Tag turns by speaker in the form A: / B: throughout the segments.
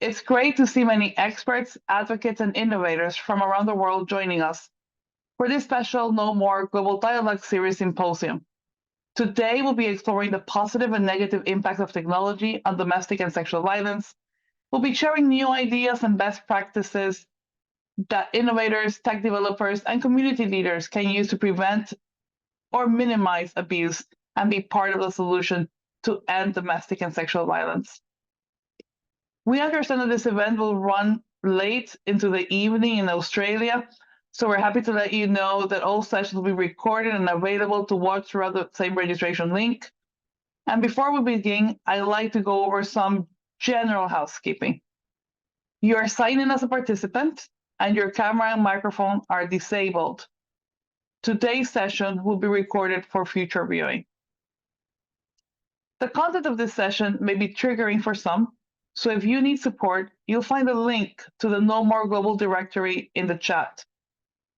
A: It's great to see many experts, advocates, and innovators from around the world joining us for this special No More Global Dialogue Series Symposium. Today, we'll be exploring the positive and negative impact of technology on domestic and sexual violence. We'll be sharing new ideas and best practices that innovators, tech developers, and community leaders can use to prevent or minimize abuse and be part of the solution to end domestic and sexual violence. We understand that this event will run late into the evening in Australia, so we're happy to let you know that all sessions will be recorded and available to watch throughout the same registration link. And before we begin, I'd like to go over some general housekeeping. You are signed in as a participant, and your camera and microphone are disabled. Today's session will be recorded for future viewing. The content of this session may be triggering for some, so if you need support, you'll find a link to the No More Global Directory in the chat,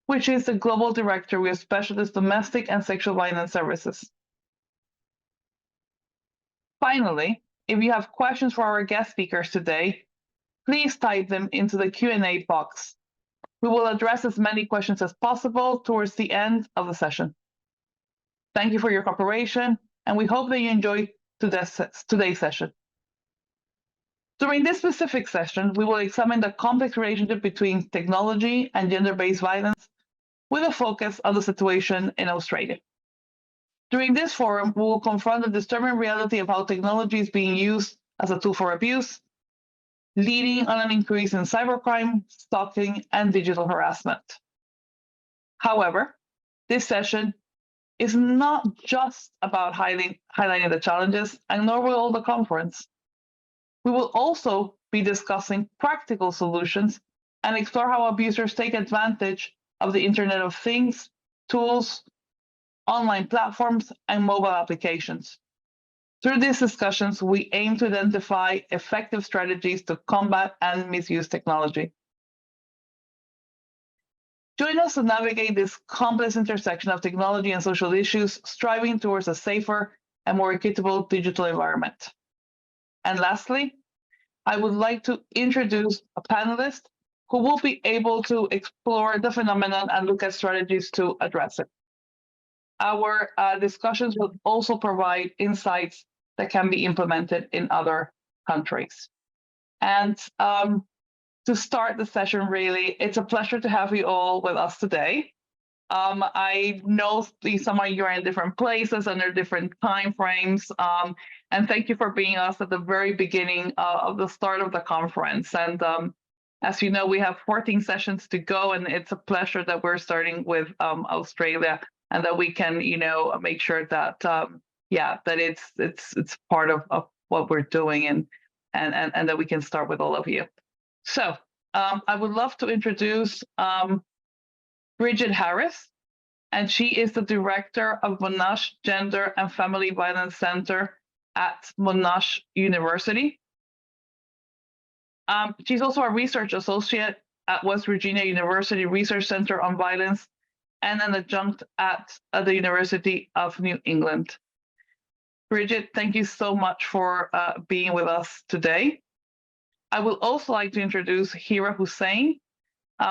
A: which is the global directory of specialist domestic and sexual violence services. Finally, if you have questions for our guest speakers today, please type them into the Q&A box. We will address as many questions as possible towards the end of the session. Thank you for your cooperation, and we hope that you enjoy today's session. During this specific session, we will examine the complex relationship between technology and gender-based violence with a focus on the situation in Australia. During this forum, we will confront the disturbing reality of how technology is being used as a tool for abuse, leading on an increase in cybercrime, stalking, and digital harassment. However, this session is not just about highlighting the challenges, and nor will all the conference. We will also be discussing practical solutions and explore how abusers take advantage of the Internet of Things, tools, online platforms, and mobile applications. Through these discussions, we aim to identify effective strategies to combat and misuse technology. Join us to navigate this complex intersection of technology and social issues, striving towards a safer and more equitable digital environment. And lastly, I would like to introduce a panelist who will be able to explore the phenomenon and look at strategies to address it. Our discussions will also provide insights that can be implemented in other countries. And to start the session, really, it's a pleasure to have you all with us today. I know some of you are in different places under different time frames, and thank you for being us at the very beginning of the start of the conference. And as you know, we have 14 sessions to go, and it's a pleasure that we're starting with Australia, and that we can, make sure that that it's part of what we're doing, and that we can start with all of you. So I would love to introduce Bridget Harris, and she is the director of Monash Gender and Family Violence Center at Monash University. She's also a research associate at West Virginia University Research Center on Violence and an adjunct at the University of New England. Bridget, thank you so much for being with us today. I would also like to introduce Hira Hussain,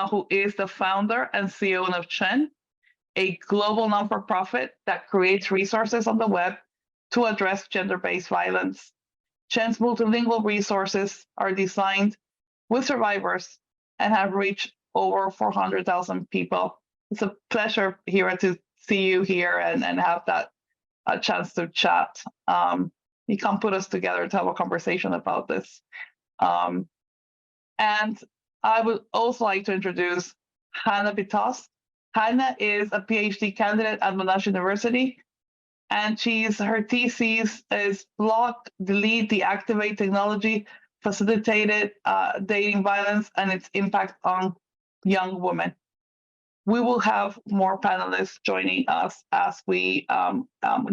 A: who is the founder and CEO of CHEN, a global non-for-profit that creates resources on the web to address gender-based violence. CHEN's multilingual resources are designed with survivors and have reached over 400,000 people. It's a pleasure, Hira, to see you here and have that chance to chat. You can put us together to have a conversation about this. And I would also like to introduce Hannah Bitas. Hannah is a PhD candidate at Monash University, and her thesis is Block, Delete, Deactivate Technology, Facilitated Dating Violence and its Impact on Young Women. We will have more panelists joining us as we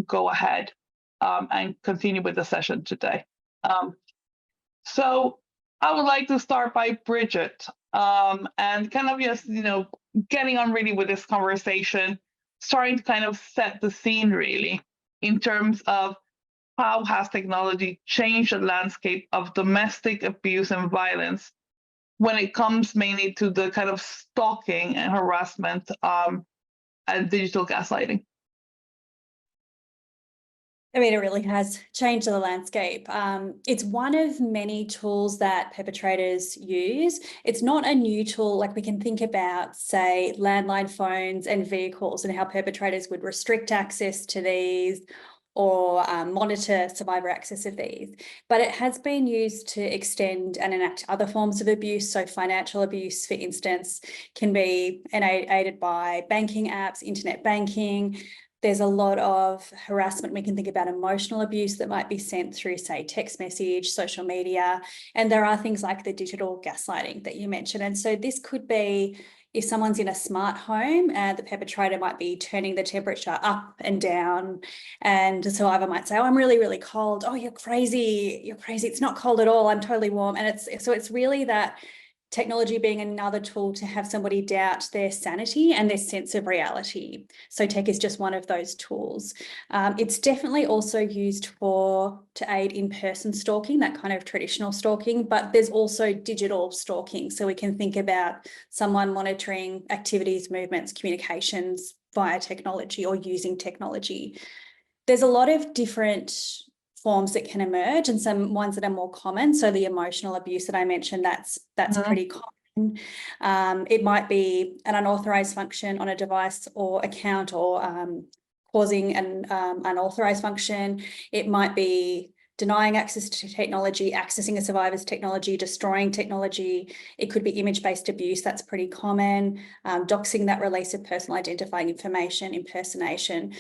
A: go ahead and continue with the session today. So I would like to start by Bridget and kind of just, getting on really with this conversation, starting to kind of set the scene really in terms of how has technology changed the landscape of domestic abuse and violence when it comes mainly to the kind of stalking and harassment and digital gaslighting?
B: I mean, it really has changed the landscape. It's one of many tools that perpetrators use. It's not a new tool. Like, we can think about, say, landline phones and vehicles and how perpetrators would restrict access to these or monitor survivor access of these. But it has been used to extend and enact other forms of abuse. So financial abuse, for instance, can be aided by banking apps, internet banking. There's a lot of harassment. We can think about emotional abuse that might be sent through, say, text message, social media. And there are things like the digital gaslighting that you mentioned. And so this could be, if someone's in a smart home, the perpetrator might be turning the temperature up and down, and the survivor might say, oh, I'm really, really cold. Oh, you're crazy. You're crazy. It's not cold at all. I'm totally warm. And it's really that technology being another tool to have somebody doubt their sanity and their sense of reality. So tech is just one of those tools. It's definitely also used to aid in-person stalking, that kind of traditional stalking, but there's also digital stalking. So we can think about someone monitoring activities, movements, communications via technology or using technology. There's a lot of different forms that can emerge and some ones that are more common. So the emotional abuse that I mentioned, that's pretty common. It might be an unauthorized function on a device or account, or causing an unauthorized function. It might be denying access to technology, accessing a survivor's technology, destroying technology. It could be image-based abuse, that's pretty common. Doxing, that release of personal identifying information, impersonation.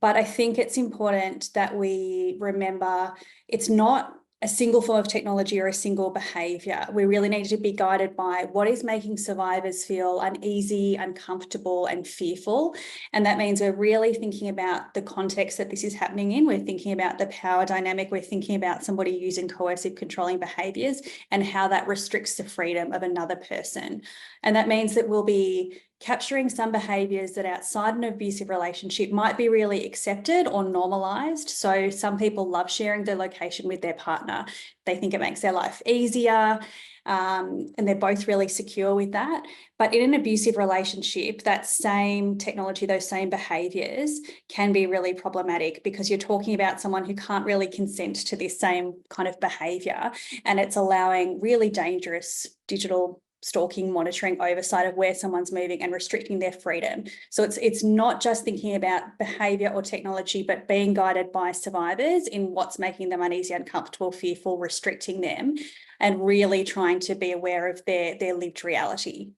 B: But I think it's important that we remember it's not a single form of technology or a single behaviour. We really need to be guided by what is making survivors feel uneasy, uncomfortable, and fearful. And that means we're really thinking about the context that this is happening in. We're thinking about the power dynamic. We're thinking about somebody using coercive controlling behaviours and how that restricts the freedom of another person. And that means that we'll be capturing some behaviours that outside an abusive relationship might be really accepted or normalised. So some people love sharing their location with their partner. They think it makes their life easier, and they're both really secure with that. But in an abusive relationship, that same technology, those same behaviours can be really problematic, because you're talking about someone who can't really consent to this same kind of behaviour, and it's allowing really dangerous digital stalking, monitoring, oversight of where someone's moving and restricting their freedom. So it's not just thinking about behaviour or technology, but being guided by survivors in what's making them uneasy, uncomfortable, fearful, restricting them, and really trying to be aware of their lived reality.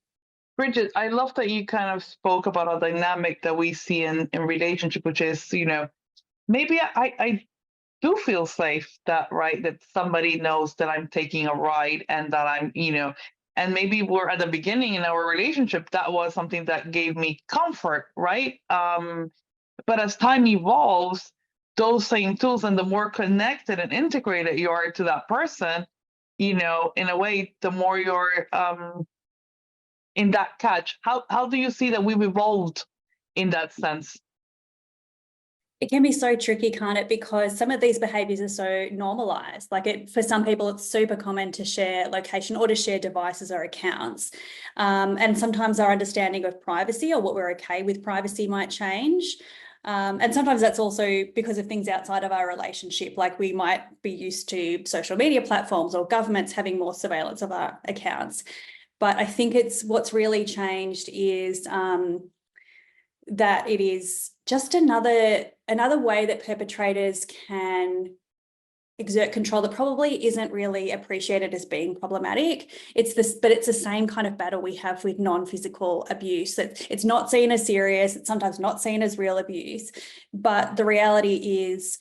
A: Bridget, I love that you kind of spoke about a dynamic that we see in relationship, which is, maybe I do feel safe that somebody knows that I'm taking a ride and that and maybe we're at the beginning in our relationship, that was something that gave me comfort, right? But as time evolves, those same tools, and the more connected and integrated you are to that person, in a way, the more you're in that catch. How do you see that we've evolved in that sense?
B: It can be so tricky, can't it? Because some of these behaviours are so normalised. For some people, it's super common to share location or to share devices or accounts. And sometimes our understanding of privacy or what we're okay with privacy might change. And sometimes that's also because of things outside of our relationship, like we might be used to social media platforms or governments having more surveillance of our accounts. But I think what's really changed is that it is just another way that perpetrators can exert control that probably isn't really appreciated as being problematic. But it's the same kind of battle we have with non-physical abuse. It's not seen as serious, it's sometimes not seen as real abuse, but the reality is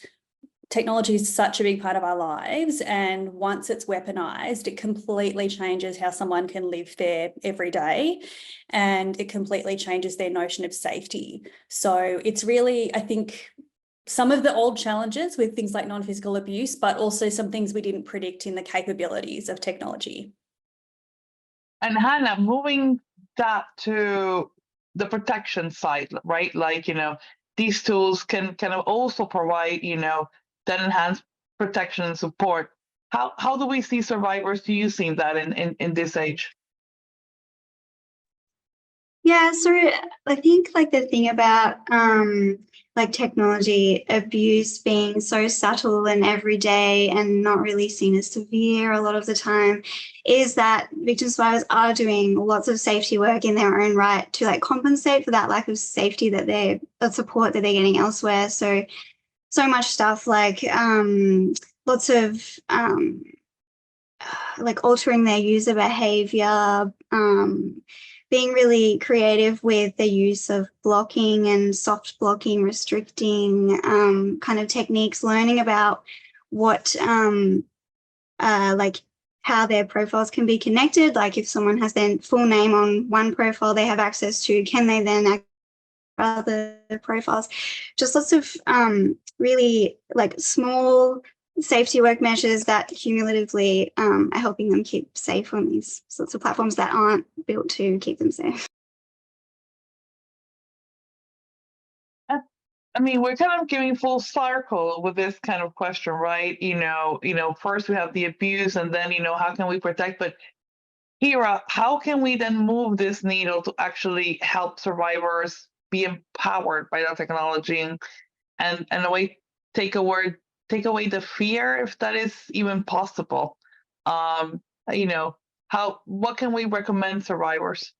B: technology is such a big part of our lives, and once it's weaponized, it completely changes how someone can live their everyday, and it completely changes their notion of safety. So it's really, I think, some of the old challenges with things like non-physical abuse, but also some things we didn't predict in the capabilities of technology.
A: And Hannah, moving that to the protection side, right? These tools can also provide, that enhance protection and support. How do we see survivors using that in this age?
C: Yeah, so I think like the thing about like technology abuse being so subtle and everyday and not really seen as severe a lot of the time is that victim survivors are doing lots of safety work in their own right to like compensate for that lack of safety that they're support that they're getting elsewhere. So much stuff like lots of like altering their user behavior, being really creative with the use of blocking and soft blocking, restricting kind of techniques, learning about what like how their profiles can be connected. Like if someone has their full name on one profile they have access to, can they then other profiles? Just lots of really like small safety work measures that cumulatively are helping them keep safe on these sorts of platforms that aren't built to keep them safe.
A: I mean, we're kind of giving full circle with this kind of question, right? First we have the abuse, and then how can we protect? But Hira, how can we then move this needle to actually help survivors be empowered by the technology and in a way take away the fear, if that is even possible? Um, what can we recommend survivors?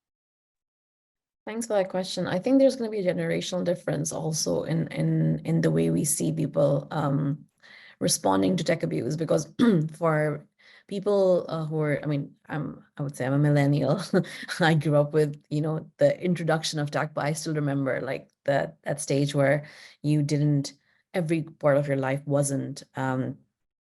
D: Thanks for that question. I think there's going to be a generational difference also in the way we see people responding to tech abuse, because for people who are, I mean, I would say I'm a millennial. I grew up with, the introduction of tech, but I still remember like that stage where you didn't, every part of your life wasn't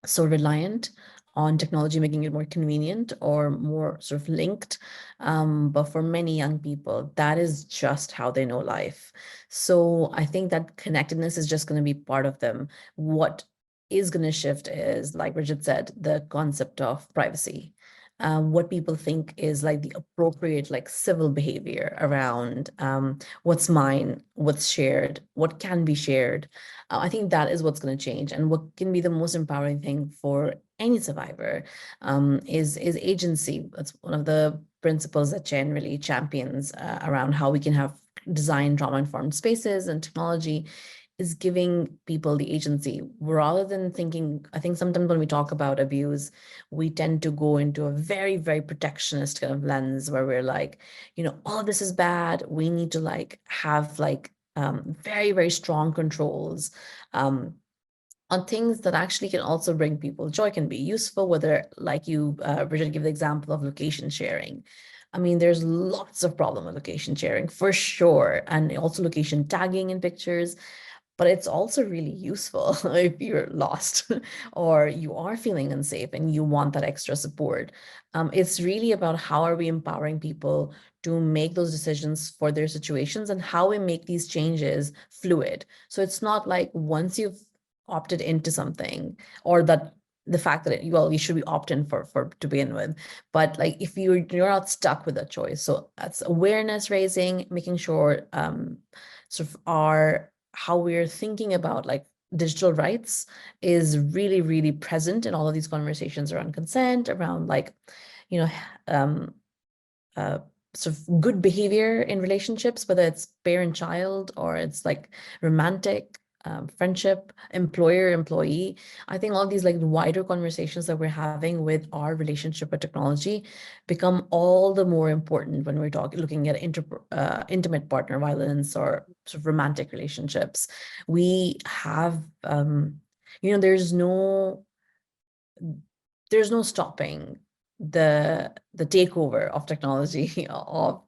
D: so reliant on technology, making it more convenient or more sort of linked. But for many young people, that is just how they know life. So I think that connectedness is just going to be part of them. What is going to shift is, like Bridget said, the concept of privacy. What people think is like the appropriate, like civil behavior around what's mine, what's shared, what can be shared. I think that is what's going to change. And what can be the most empowering thing for any survivor is agency. That's one of the principles that Jen really champions around how we can have design trauma-informed spaces, and technology is giving people the agency rather than thinking. I think sometimes when we talk about abuse, we tend to go into a very, very protectionist kind of lens where we're like, all this is bad. We need to like have like very, very strong controls on things that actually can also bring people joy, can be useful, whether like you, Bridget, give the example of location sharing. I mean, there's lots of problem with location sharing for sure, and also location tagging in pictures. But it's also really useful if you're lost or you are feeling unsafe and you want that extra support. It's really about how are we empowering people to make those decisions for their situations, and how we make these changes fluid. So it's not like once you've opted into something, or that the fact that you should be opt-in for to begin with, but like if you're not stuck with that choice. So that's awareness raising, making sure sort of how we're thinking about like digital rights is really, really present in all of these conversations around consent, around like, um, uh, sort of good behavior in relationships, whether it's parent-child or it's like romantic, friendship, employer-employee. I think all these like wider conversations that we're having with our relationship with technology become all the more important when we're looking at intimate partner violence or sort of romantic relationships. We have, there's no stopping the takeover of technology of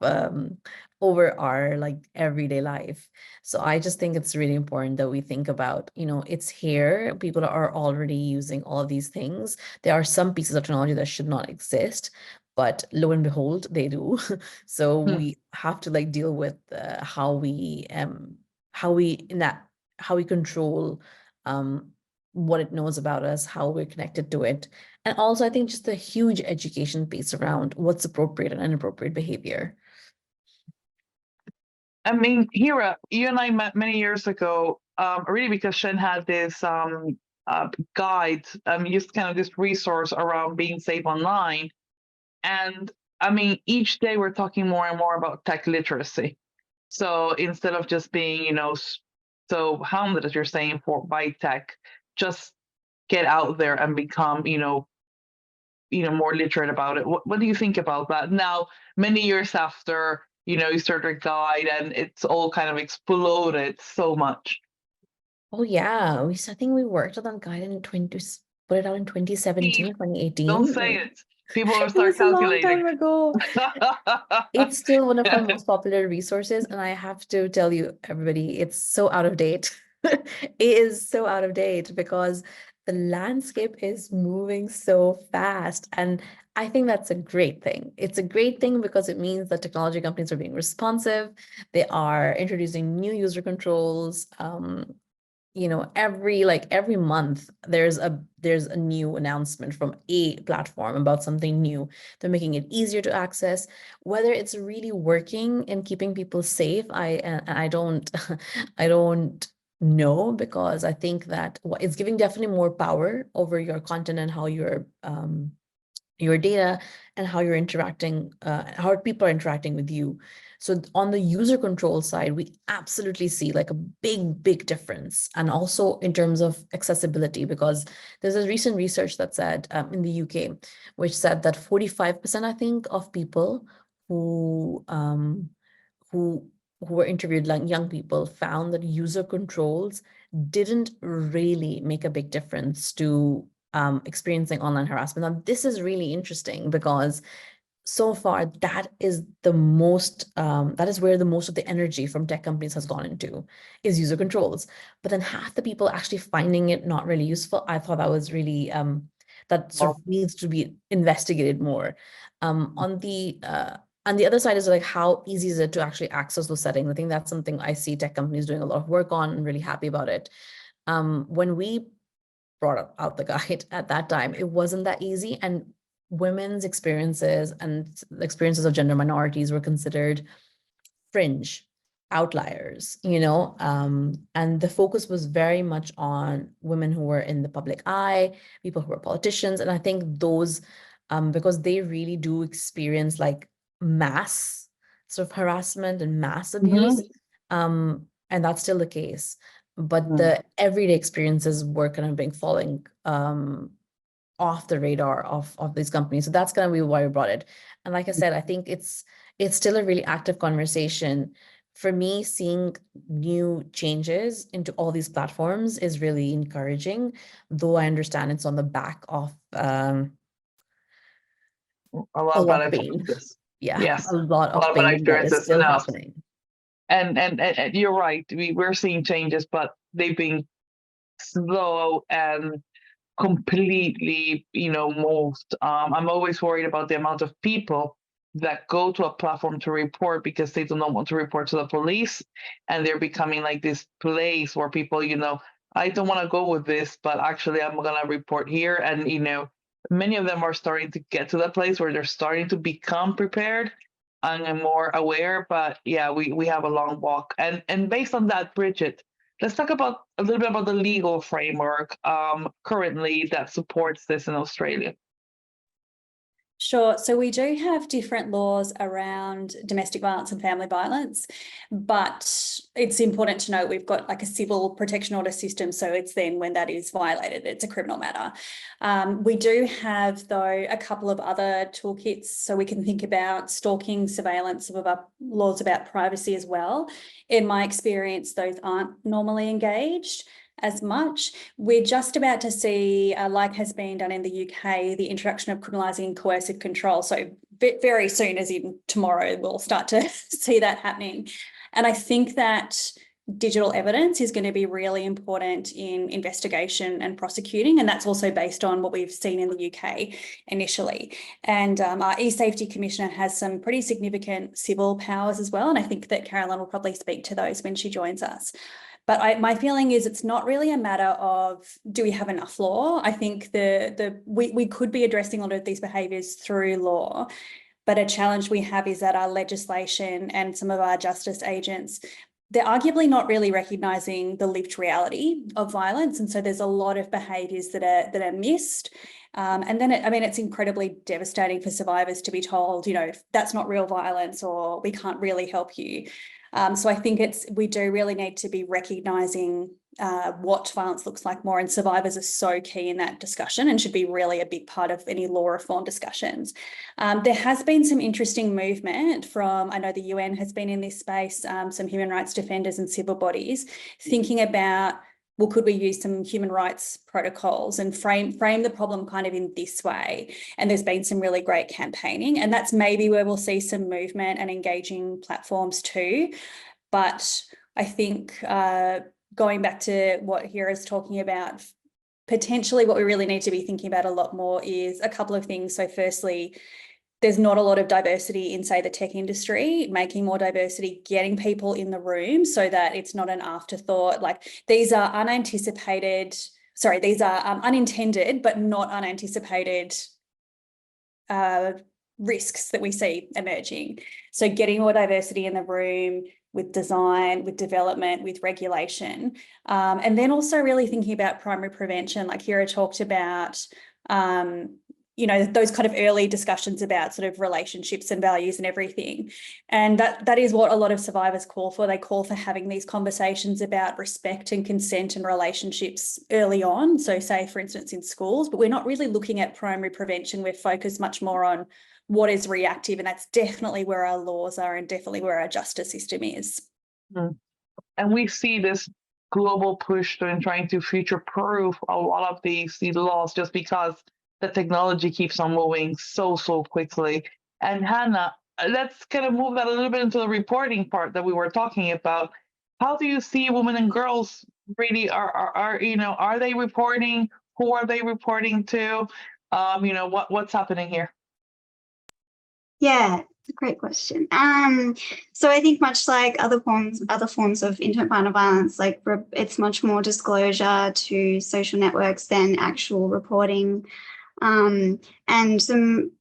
D: over our like everyday life. So I just think it's really important that we think about, it's here. People are already using all of these things. There are some pieces of technology that should not exist, but lo and behold, they do. So we have to like deal with how we control what it knows about us, how we're connected to it. And also, I think just a huge education piece around what's appropriate and inappropriate behavior.
A: I mean, Hira, you and I met many years ago, really because Shen had this guide, just kind of this resource around being safe online. And I mean, each day we're talking more and more about tech literacy. So instead of just being, so hounded, as you're saying, by tech, just get out there and become, more literate about it. What do you think about that? Now, many years after, you started a guide and it's all kind of exploded so much.
D: Oh yeah, I think we worked on that guide in put it out in 2017, 2018.
A: Don't say it. People will
D: It
A: start
D: was a long
A: calculating.
D: time ago. It's still one of our most popular resources, and I have to tell you, everybody, it's so out of date. It is so out of date because the landscape is moving so fast, and I think that's a great thing. It's a great thing because it means that technology companies are being responsive. They are introducing new user controls. Every month there's a new announcement from a platform about something new. They're making it easier to access. Whether it's really working and keeping people safe, I don't I don't know, because I think that it's giving definitely more power over your content and how your data and how you're interacting, how people are interacting with you. So on the user control side, we absolutely see like a big difference. And also in terms of accessibility, because there's a recent research that said in the UK, which said that 45%, I think, of people who were interviewed, like young people, found that user controls didn't really make a big difference to experiencing online harassment. Now, this is really interesting because so far that is where the most of the energy from tech companies has gone into, is user controls. But then half the people actually finding it not really useful. I thought that was really that sort of needs to be investigated more. On the other side is like, how easy is it to actually access those settings? I think that's something I see tech companies doing a lot of work on, and really happy about it. When we brought out the guide at that time, it wasn't that easy, and women's experiences and the experiences of gender minorities were considered fringe outliers, and the focus was very much on women who were in the public eye, people who were politicians. And I think those, because they really do experience like mass sort of harassment and mass abuse, and that's still the case. But the everyday experiences were kind of being falling off the radar of these companies. So that's going to be why we brought it. And like I said, I think it's still a really active conversation. For me, seeing new changes into all these platforms is really encouraging, though I understand it's on the back of
A: a lot of bad
D: pain.
A: experiences.
D: Yeah,
A: Yes,
D: a lot of
A: bad
D: pain that is
A: experiences.
D: still
A: No.
D: happening.
A: And you're right. We're seeing changes, but they've been slow and completely, moved. I'm always worried about the amount of people that go to a platform to report because they do not want to report to the police, and they're becoming like this place where people, I don't want to go with this, but actually I'm gonna report here. And many of them are starting to get to that place where they're starting to become prepared and more aware. But yeah, we have a long walk. And based on that, Bridget, let's talk about a little bit about the legal framework currently that supports this in Australia.
B: Sure. So we do have different laws around domestic violence and family violence, but it's important to note we've got like a civil protection order system. So it's then when that is violated, it's a criminal matter. We do have, though, a couple of other toolkits. So we can think about stalking, surveillance, some of our laws about privacy as well. In my experience, those aren't normally engaged as much. We're just about to see, like has been done in the UK, the introduction of criminalising coercive control. So very soon, as in tomorrow, we'll start to see that happening. And I think that digital evidence is going to be really important in investigation and prosecuting. And that's also based on what we've seen in the UK initially. And our e-safety commissioner has some pretty significant civil powers as well. And I think that Carolyn will probably speak to those when she joins us. But my feeling is it's not really a matter of, do we have enough law? I think we could be addressing a lot of these behaviours through law, but a challenge we have is that our legislation and some of our justice agents they're arguably not really recognizing the lived reality of violence. And so there's a lot of behaviors that are missed. And then, it's incredibly devastating for survivors to be told, that's not real violence, or we can't really help you. So I think we do really need to be recognizing what violence looks like more, and survivors are so key in that discussion and should be really a big part of any law reform discussions. There has been some interesting movement from, I know the UN has been in this space, some human rights defenders and civil bodies thinking about, well, could we use some human rights protocols and frame the problem kind of in this way? And there's been some really great campaigning, and that's maybe where we'll see some movement and engaging platforms too. But I think going back to what Hira's talking about, potentially what we really need to be thinking about a lot more is a couple of things. So firstly, there's not a lot of diversity in, say, the tech industry, making more diversity, getting people in the room so that it's not an afterthought. Like these are unintended, but not unanticipated risks that we see emerging. So getting more diversity in the room with design, with development, with regulation. And then also really thinking about primary prevention, like Hira talked about, those kind of early discussions about sort of relationships and values and everything. And that is what a lot of survivors call for. They call for having these conversations about respect and consent and relationships early on. So say, for instance, in schools, but we're not really looking at primary prevention. We're focused much more on what is reactive. And that's definitely where our laws are and definitely where our justice system is.
A: And we see this global push in trying to future-proof a lot of these laws just because the technology keeps on moving so quickly. And Hannah, let's kind of move that a little bit into the reporting part that we were talking about. How do you see women and girls really are they reporting? Who are they reporting to? What's happening here?
C: Yeah, it's a great question. So I think much like other forms of intimate partner violence, like it's much more disclosure to social networks than actual reporting. And the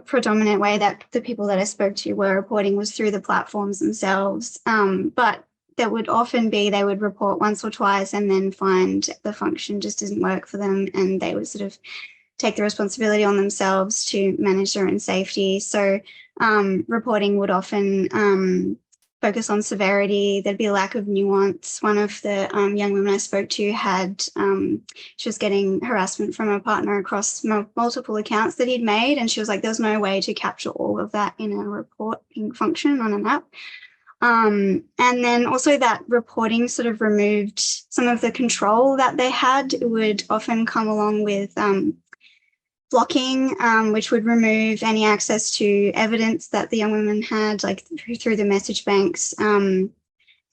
C: predominant way that the people that I spoke to were reporting was through the platforms themselves. But that would often be they would report once or twice and then find the function just doesn't work for them, and they would sort of take the responsibility on themselves to manage their own safety. So reporting would often focus on severity. There'd be a lack of nuance. One of the young women I spoke to she was getting harassment from a partner across multiple accounts that he'd made. And she was like, there's no way to capture all of that in a reporting function on an app. And then also that reporting sort of removed some of the control that they had. It would often come along with blocking, which would remove any access to evidence that the young women had, like through the message banks, and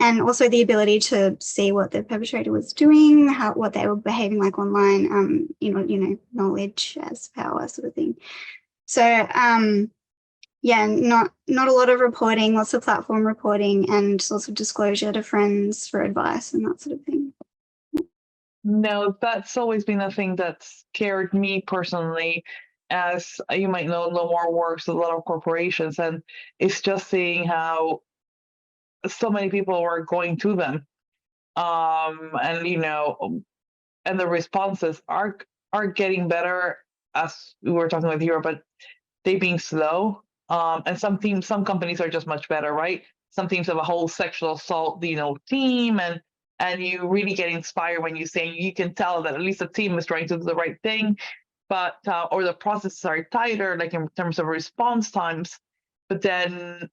C: also the ability to see what the perpetrator was doing, what they were behaving like online, knowledge as power sort of thing. So not a lot of reporting, lots of platform reporting and lots of disclosure to friends for advice and that sort of thing.
A: No, that's always been a thing that scared me personally. As you might know, No More works with a lot of corporations, and it's just seeing how so many people were going to them, and the responses are getting better, as we were talking about here, but they being slow. And some companies are just much better, right? Some teams have a whole sexual assault, team, and you really get inspired when you can tell that at least the team is trying to do the right thing, but or the processes are tighter, like in terms of response times. But then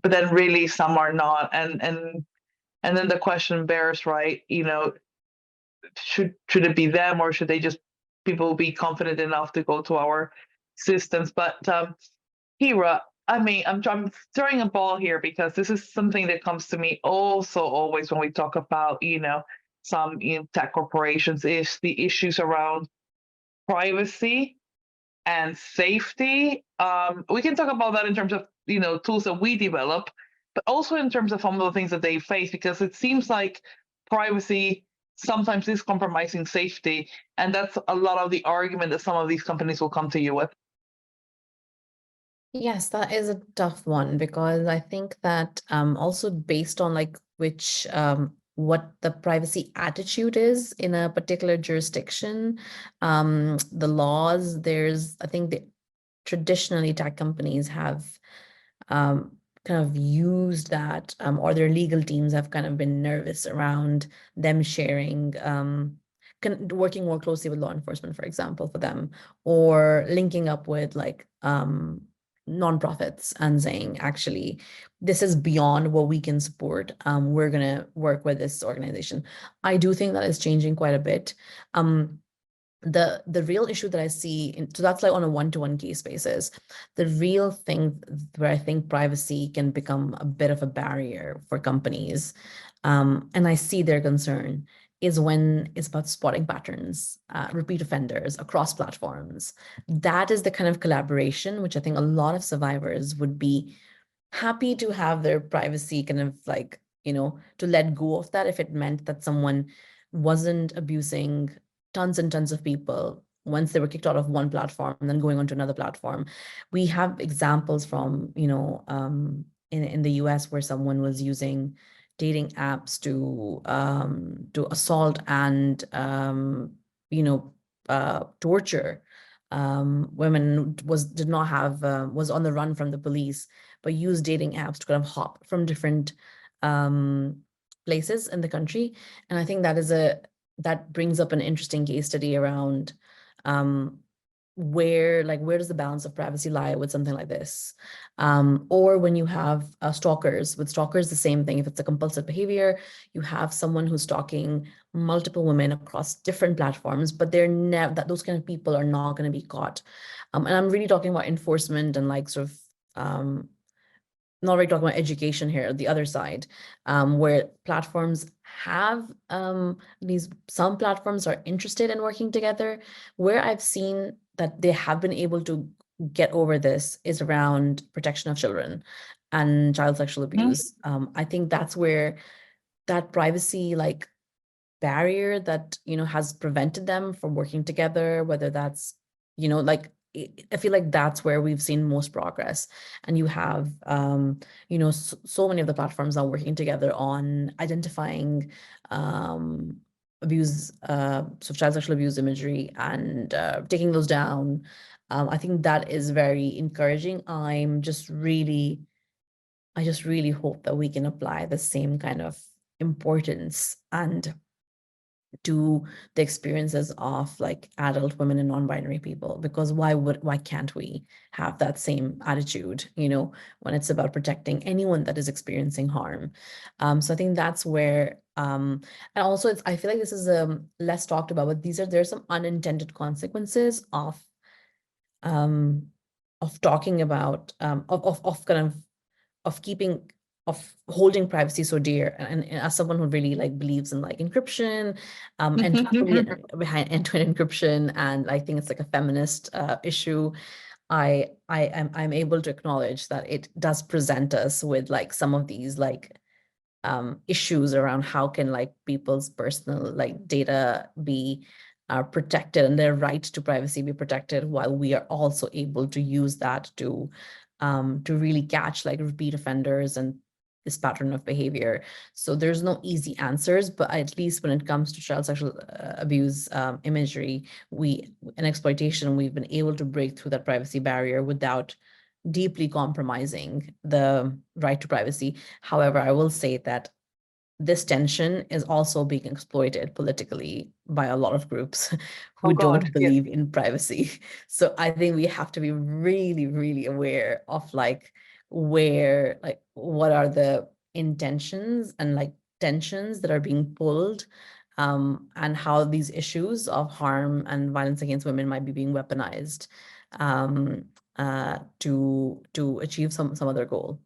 A: really some are not, and then the question bears, right? Should it be them, or should they just people be confident enough to go to our systems? But Hira, I'm throwing a ball here because this is something that comes to me also always when we talk about, some tech corporations, is the issues around privacy and safety. We can talk about that in terms of, tools that we develop, but also in terms of some of the things that they face, because it seems like privacy sometimes is compromising safety. And that's a lot of the argument that some of these companies will come to you with.
D: Yes, that is a tough one because I think that also based on like which what the privacy attitude is in a particular jurisdiction, the laws, I think that traditionally tech companies have kind of used that, or their legal teams have kind of been nervous around them sharing, working more closely with law enforcement, for example, for them, or linking up with like nonprofits and saying, actually, this is beyond what we can support. We're gonna work with this organization. I do think that is changing quite a bit. The real issue that I see, so that's like on a one-to-one case basis. The real thing where I think privacy can become a bit of a barrier for companies, and I see their concern, is when it's about spotting patterns, repeat offenders across platforms. That is the kind of collaboration which I think a lot of survivors would be happy to have their privacy kind of like, to let go of that if it meant that someone wasn't abusing tons and tons of people once they were kicked out of one platform and then going on to another platform. We have examples from, in the US where someone was using dating apps to assault and, torture women, did not have was on the run from the police, but used dating apps to kind of hop from different places in the country. And I think that brings up an interesting case study around where does the balance of privacy lie with something like this? Or when you have stalkers, with stalkers, the same thing. If it's a compulsive behavior, you have someone who's stalking multiple women across different platforms, but they're never, that those kind of people are not going to be caught. And I'm really talking about enforcement and like sort of not really talking about education here, the other side, where platforms have some platforms are interested in working together. Where I've seen that they have been able to get over this is around protection of children and child sexual abuse. I think that's where that privacy like barrier that, has prevented them from working together, whether that's, like, I feel like that's where we've seen most progress. And you have, so many of the platforms are working together on identifying abuse, so child sexual abuse imagery and taking those down. I think that is very encouraging. I just really hope that we can apply the same kind of importance and to the experiences of like adult women and non-binary people, because why can't we have that same attitude, when it's about protecting anyone that is experiencing harm? So I think that's where and also I feel like this is less talked about, but there's some unintended consequences of talking about of kind of keeping of holding privacy so dear, and as someone who really like believes in like encryption and fully behind end-to-end encryption, and I think it's like a feminist issue, I'm able to acknowledge that it does present us with like some of these like issues around how can like people's personal like data be protected and their right to privacy be protected, while we are also able to use that to really catch like repeat offenders and this pattern of behavior. So there's no easy answers, but at least when it comes to child sexual abuse imagery and exploitation, we've been able to break through that privacy barrier without deeply compromising the right to privacy. However, I will say that this tension is also being exploited politically by a lot of groups who don't believe in privacy. So I think we have to be really, really aware of like what are the intentions and like tensions that are being pulled, and how these issues of harm and violence against women might be being weaponized to achieve some other goal.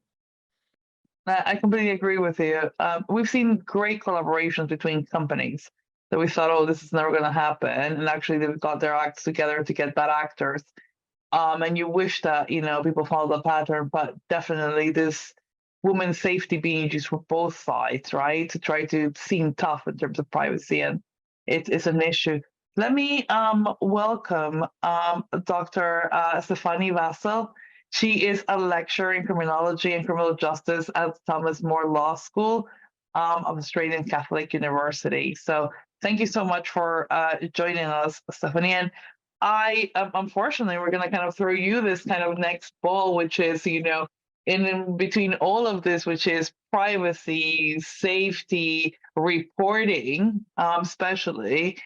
A: I completely agree with you. We've seen great collaborations between companies that we thought, oh, this is never going to happen, and actually they've got their acts together to get bad actors. And you wish that people follow the pattern, but definitely this women's safety being used for both sides, right? To try to seem tough in terms of privacy, and it's an issue. Let me welcome Dr. Stefanie Vassel. She is a lecturer in criminology and criminal justice at Thomas More Law School of Australian Catholic University. So thank you so much for joining us, Stephanie. And unfortunately, we're going to kind of throw you this kind of next ball, which is, in between all of this, which is privacy, safety, reporting, especially.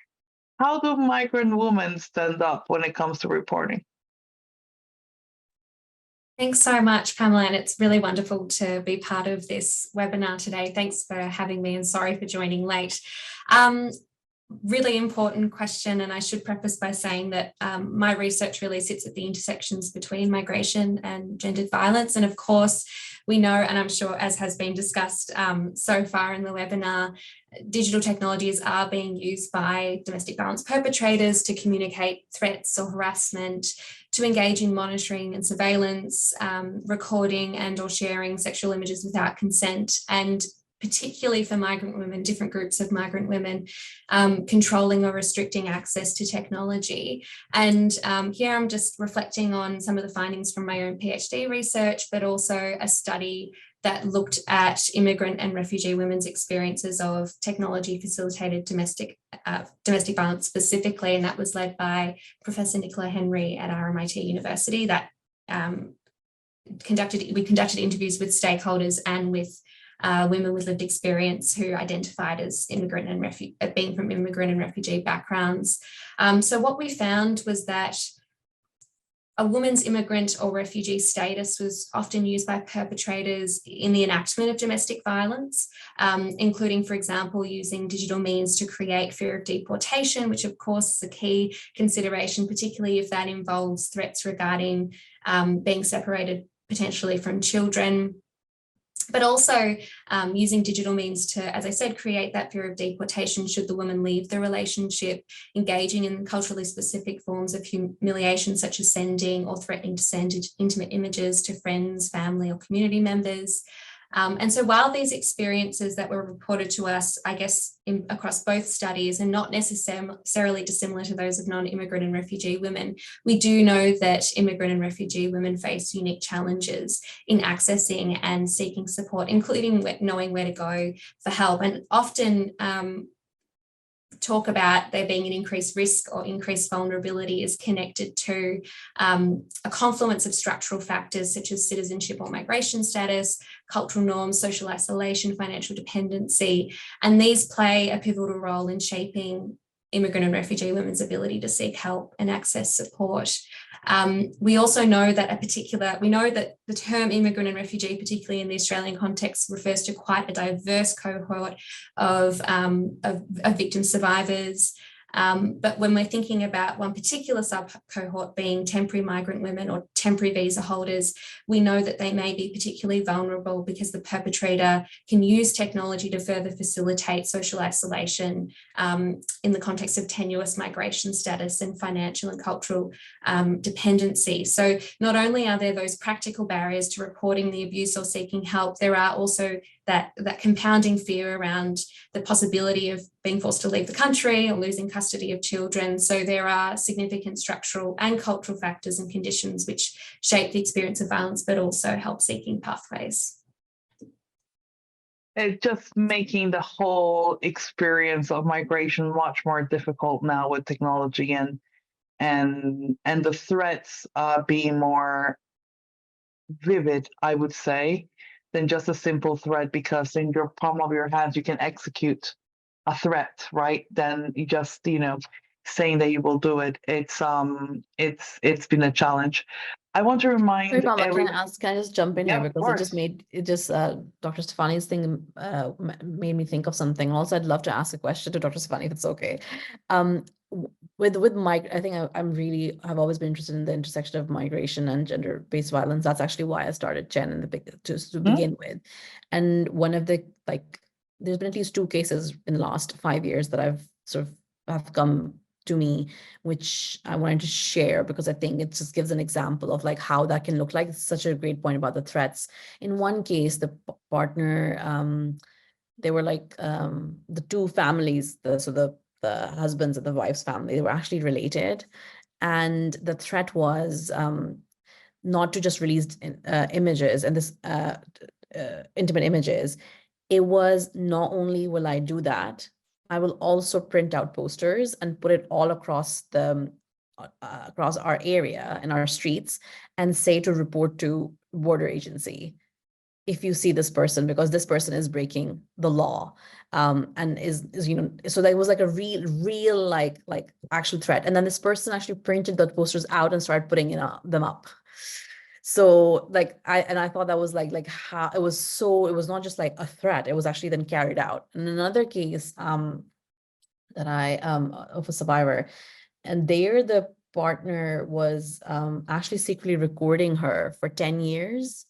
A: How do migrant women stand up when it comes to reporting?
E: Thanks so much, Pamela, and it's really wonderful to be part of this webinar today. Thanks for having me, and sorry for joining late. Really important question, and I should preface by saying that my research really sits at the intersections between migration and gendered violence. And of course, we know, and I'm sure as has been discussed so far in the webinar, digital technologies are being used by domestic violence perpetrators to communicate threats or harassment, to engage in monitoring and surveillance, recording and or sharing sexual images without consent, and particularly for migrant women, different groups of migrant women, controlling or restricting access to technology. And here I'm just reflecting on some of the findings from my own PhD research, but also a study that looked at immigrant and refugee women's experiences of technology facilitated domestic violence specifically, and that was led by Professor Nicola Henry at RMIT University. That we conducted interviews with stakeholders and with women with lived experience who identified as immigrant and being from immigrant and refugee backgrounds. So what we found was that a woman's immigrant or refugee status was often used by perpetrators in the enactment of domestic violence, including, for example, using digital means to create fear of deportation, which of course is a key consideration, particularly if that involves threats regarding being separated potentially from children. But also using digital means to, as I said, create that fear of deportation should the woman leave the relationship, engaging in culturally specific forms of humiliation, such as sending or threatening to send intimate images to friends, family, or community members. And so while these experiences that were reported to us, I guess, across both studies are not necessarily dissimilar to those of non-immigrant and refugee women, we do know that immigrant and refugee women face unique challenges in accessing and seeking support, including knowing where to go for help. And often talk about there being an increased risk or increased vulnerability is connected to a confluence of structural factors such as citizenship or migration status, cultural norms, social isolation, financial dependency, and these play a pivotal role in shaping immigrant and refugee women's ability to seek help and access support. We also know that the term immigrant and refugee, particularly in the Australian context, refers to quite a diverse cohort of victim survivors. But when we're thinking about one particular sub-cohort being temporary migrant women or temporary visa holders, we know that they may be particularly vulnerable because the perpetrator can use technology to further facilitate social isolation in the context of tenuous migration status and financial and cultural dependency. So not only are there those practical barriers to reporting the abuse or seeking help, there are also that compounding fear around the possibility of being forced to leave the country or losing custody of children. So there are significant structural and cultural factors and conditions which shape the experience of violence, but also help seeking pathways.
A: It's just making the whole experience of migration much more difficult now with technology and the threats being more vivid, I would say, than just a simple threat, because in your palm of your hands you can execute a threat, right? Then you just, saying that you will do it. It's been a challenge. I want to remind
D: Sorry, Pamela, can I just jump in
A: Yeah,
D: here,
A: of
D: because
A: course.
D: Dr. Stefani's thing made me think of something. Also, I'd love to ask a question to Dr. Stefani if it's okay. With I think I've always been interested in the intersection of migration and gender-based violence. That's actually why I started Jen to begin with. And one of the, there's been at least 2 cases in the last 5 years that I've sort of have come to me, which I wanted to share because I think it just gives an example of how that can look like. It's such a great point about the threats. In one case, the partner, they were the 2 families, the husband's and the wife's family, they were actually related. And the threat was not to just release images and this intimate images. It was not only will I do that, I will also print out posters and put it all across the across our area and our streets and say to report to border agency if you see this person, because this person is breaking the law, and is so that was like a real like actual threat. And then this person actually printed the posters out and started putting them up. So like I thought that was like how it was not just like a threat, it was actually then carried out. In another case that I of a survivor, and there the partner was actually secretly recording her for 10 years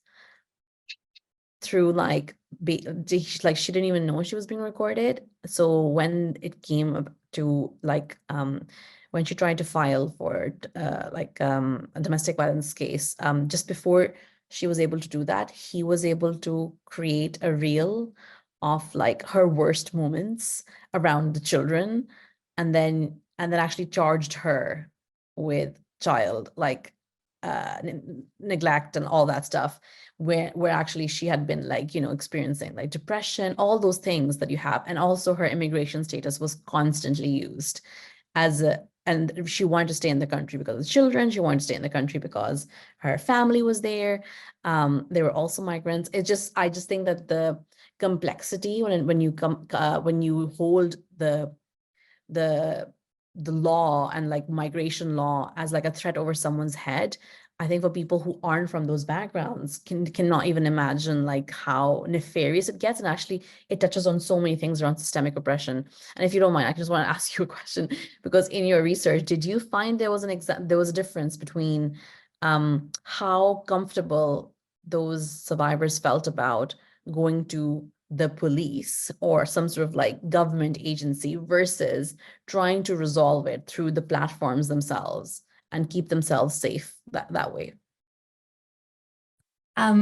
D: through like she didn't even know she was being recorded. So when it came to like when she tried to file for a domestic violence case, just before she was able to do that, he was able to create a reel of like her worst moments around the children, and then actually charged her with child neglect and all that stuff, where actually she had been like experiencing like depression, all those things that you have. And also her immigration status was constantly used as and she wanted to stay in the country because of the children, she wanted to stay in the country because her family was there. They were also migrants. I just think that the complexity when you hold the law and like migration law as like a threat over someone's head, I think for people who aren't from those backgrounds cannot even imagine like how nefarious it gets. And actually it touches on so many things around systemic oppression. And if you don't mind, I just want to ask you a question, because in your research, did you find there was a difference between how comfortable those survivors felt about going to the police or some sort of like government agency versus trying to resolve it through the platforms themselves and keep themselves safe that way?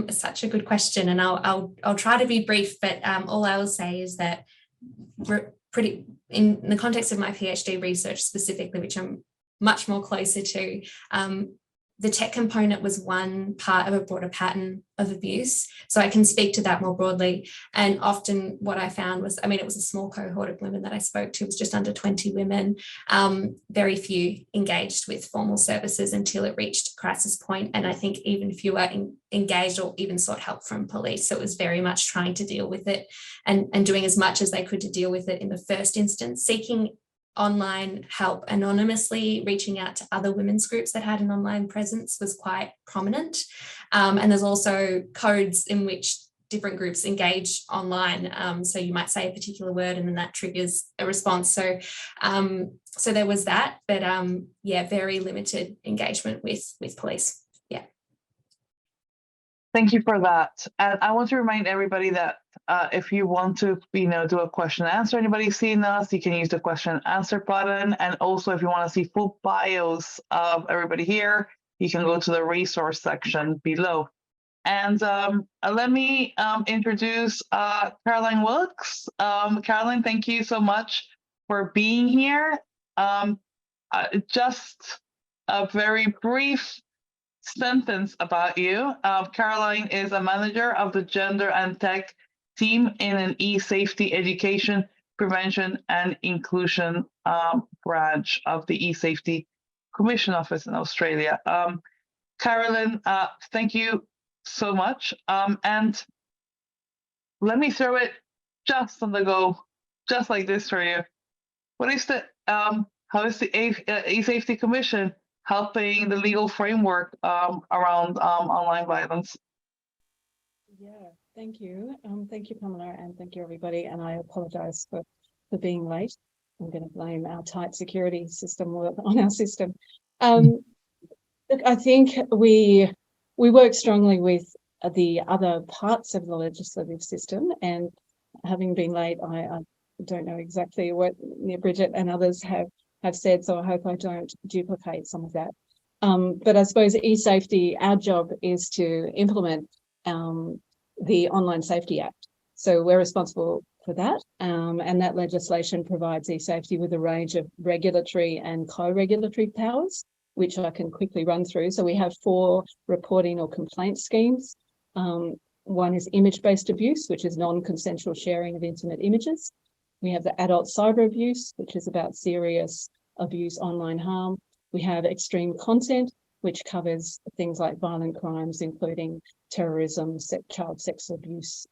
E: Such a good question, and I'll try to be brief, but all I will say is that pretty in the context of my PhD research specifically, which I'm much more closer to, the tech component was one part of a broader pattern of abuse. So I can speak to that more broadly. And often what I found was, it was a small cohort of women that I spoke to, it was just under 20 women. Very few engaged with formal services until it reached crisis point. And I think even fewer engaged or even sought help from police. So it was very much trying to deal with it and doing as much as they could to deal with it in the first instance, seeking online help anonymously, reaching out to other women's groups that had an online presence was quite prominent. And there's also codes in which different groups engage online. So you might say a particular word and then that triggers a response. So there was that, but very limited engagement with police. Yeah.
A: Thank you for that. And I want to remind everybody that if you want to, do a question and answer, anybody seeing us, you can use the question and answer button. And also, if you want to see full bios of everybody here, you can go to the resource section below. And let me introduce Caroline Wilkes. Caroline, thank you so much for being here. Just a very brief sentence about you. Caroline is a manager of the Gender and Tech team in an e-safety education, prevention and inclusion branch of the e-safety Commission Office in Australia. Caroline, thank you so much. And let me throw it just on the go, just like this for you. What is the how is the e-safety Commission helping the legal framework around online violence?
F: Yeah, thank you. Thank you, Pamela, and thank you, everybody. And I apologize for being late. I'm going to blame our tight security system on our system. Look, I think we work strongly with the other parts of the legislative system, and having been late, I don't know exactly what Bridget and others have said, so I hope I don't duplicate some of that. But I suppose e-safety, our job is to implement the Online Safety Act. So we're responsible for that, and that legislation provides e-safety with a range of regulatory and co-regulatory powers. which I can quickly run through. So we have 4 reporting or complaint schemes. One is image-based abuse, which is non-consensual sharing of intimate images. We have the adult cyber abuse, which is about serious abuse, online harm. We have extreme content, which covers things like violent crimes, including terrorism, child sex abuse,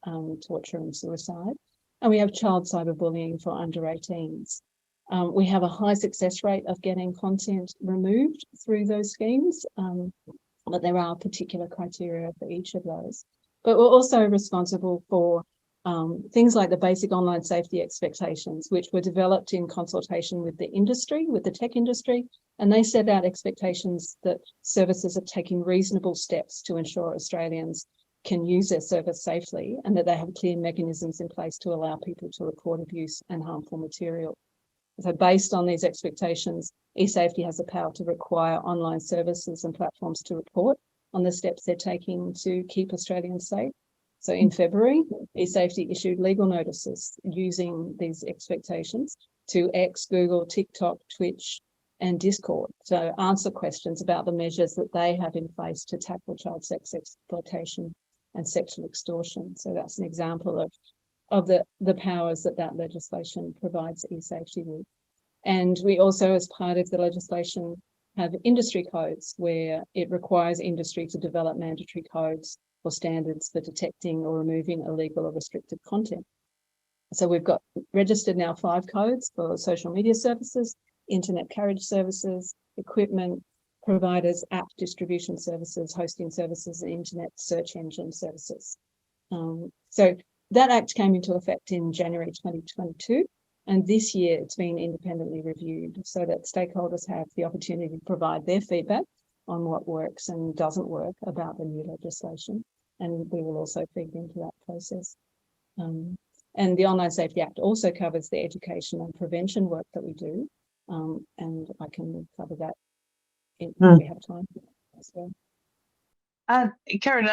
F: torture and suicide. And we have child cyberbullying for under 18s. We have a high success rate of getting content removed through those schemes, but there are particular criteria for each of those. But we're also responsible for things like the basic online safety expectations, which were developed in consultation with the industry, with the tech industry, and they set out expectations that services are taking reasonable steps to ensure Australians can use their service safely, and that they have clear mechanisms in place to allow people to report abuse and harmful material. So based on these expectations, eSafety has the power to require online services and platforms to report on the steps they're taking to keep Australians safe. So in February, eSafety issued legal notices using these expectations to X, Google, TikTok, Twitch, and Discord to answer questions about the measures that they have in place to tackle child sex exploitation and sexual extortion. So that's an example of the powers that legislation provides eSafety with. And we also, as part of the legislation, have industry codes where it requires industry to develop mandatory codes or standards for detecting or removing illegal or restricted content. So we've got registered now 5 codes for social media services, internet carriage services, equipment providers, app distribution services, hosting services, and internet search engine services. So that act came into effect in January 2022, and this year it's been independently reviewed so that stakeholders have the opportunity to provide their feedback on what works and doesn't work about the new legislation, and we will also feed into that process. And the Online Safety Act also covers the education and prevention work that we do, and I can cover that if we have time as well.
A: And Karen,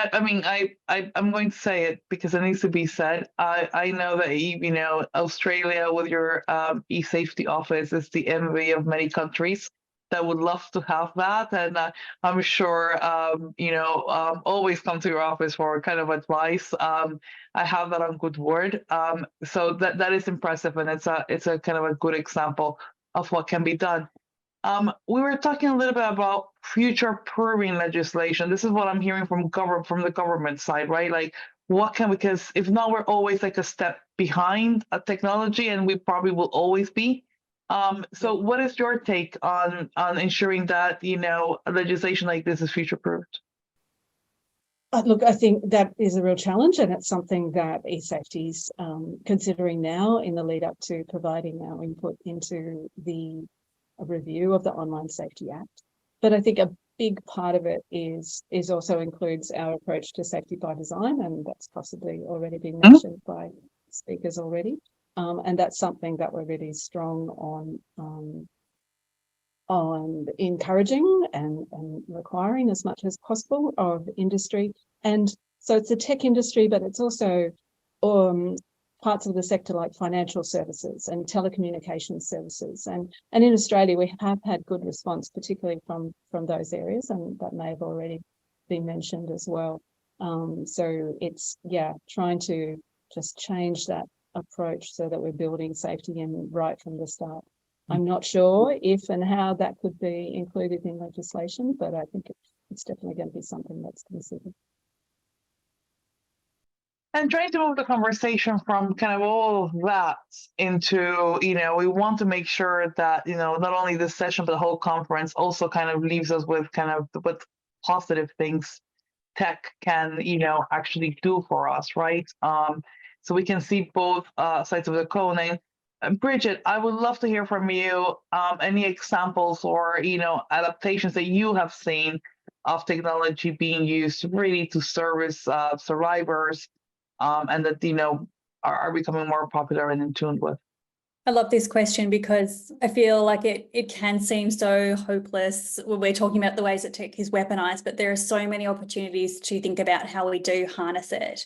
A: I'm going to say it because it needs to be said. I know that Australia with your eSafety office is the envy of many countries that would love to have that, and I'm sure always come to your office for kind of advice. I have that on good word. So that is impressive, and it's a kind of a good example of what can be done. We were talking a little bit about future-proofing legislation. This is what I'm hearing from the government side, right? Like, because if not, we're always like a step behind a technology, and we probably will always be. So what is your take on ensuring that, a legislation like this is future-proofed?
F: Look, I think that is a real challenge, and it's something that eSafety is considering now in the lead up to providing our input into the review of the Online Safety Act. But I think a big part of it is also includes our approach to safety by design, and that's possibly already been mentioned by speakers already. And that's something that we're really strong on encouraging and requiring as much as possible of industry. And so it's the tech industry, but it's also parts of the sector like financial services and telecommunications services. And in Australia, we have had good response, particularly from those areas, and that may have already been mentioned as well. So it's, trying to just change that approach so that we're building safety in right from the start. I'm not sure if and how that could be included in legislation, but I think it's definitely going to be something that's considered.
A: And trying to move the conversation from kind of all of that into, we want to make sure that, not only this session, but the whole conference also kind of leaves us with with positive things tech can, actually do for us, right? So we can see both sides of the coin. And Bridget, I would love to hear from you any examples or, adaptations that you have seen of technology being used really to service survivors, and that, are becoming more popular and in tune with.
B: I love this question because I feel like it can seem so hopeless when we're talking about the ways that tech is weaponized, but there are so many opportunities to think about how we do harness it.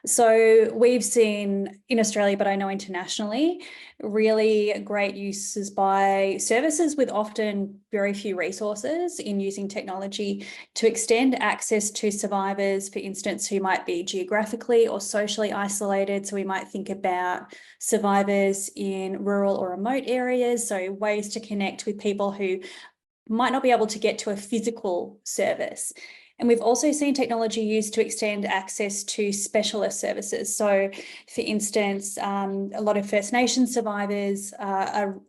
B: So we've seen in Australia, but I know internationally, really great uses by services with often very few resources in using technology to extend access to survivors, for instance, who might be geographically or socially isolated. So we might think about survivors in rural or remote areas, so ways to connect with people who might not be able to get to a physical service. And we've also seen technology used to extend access to specialist services. So, for instance, a lot of First Nations survivors are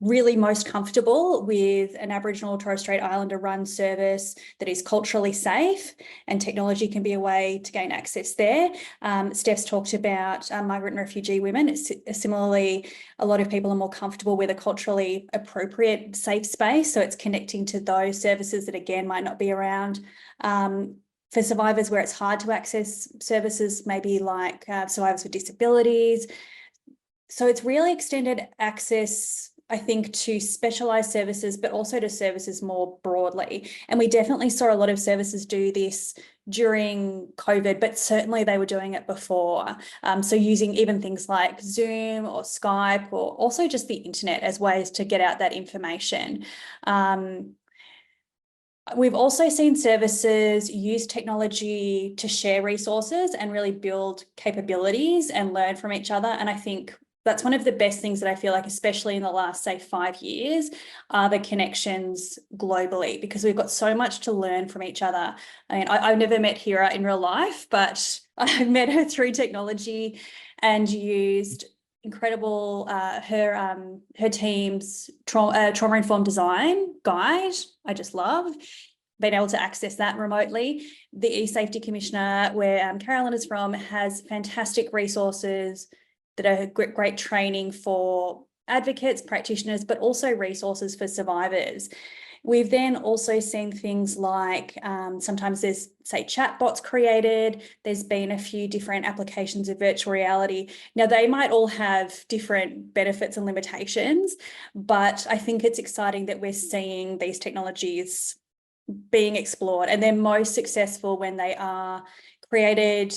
B: really most comfortable with an Aboriginal or Torres Strait Islander run service that is culturally safe, and technology can be a way to gain access there. Steph's talked about migrant and refugee women. Similarly, a lot of people are more comfortable with a culturally appropriate safe space, so it's connecting to those services that again might not be around. For survivors where it's hard to access services, maybe like survivors with disabilities. So it's really extended access, I think, to specialised services, but also to services more broadly. And we definitely saw a lot of services do this during COVID, but certainly they were doing it before. So using even things like Zoom or Skype, or also just the internet as ways to get out that information. We've also seen services use technology to share resources and really build capabilities and learn from each other. And I think that's one of the best things that I feel like, especially in the last, say, 5 years, are the connections globally, because we've got so much to learn from each other. I mean, I've never met Hira in real life, but I've met her through technology and used incredible her team's trauma-informed design guide. I just love being able to access that remotely. The eSafety Commissioner, where Carolyn is from, has fantastic resources that are great training for advocates, practitioners, but also resources for survivors. We've then also seen things like sometimes there's, say, chatbots created. There's been a few different applications of virtual reality. Now, they might all have different benefits and limitations, but I think it's exciting that we're seeing these technologies being explored, and they're most successful when they are created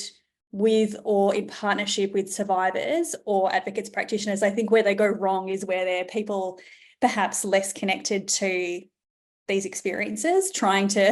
B: with or in partnership with survivors or advocates, practitioners. I think where they go wrong is where they're people perhaps less connected to these experiences, trying to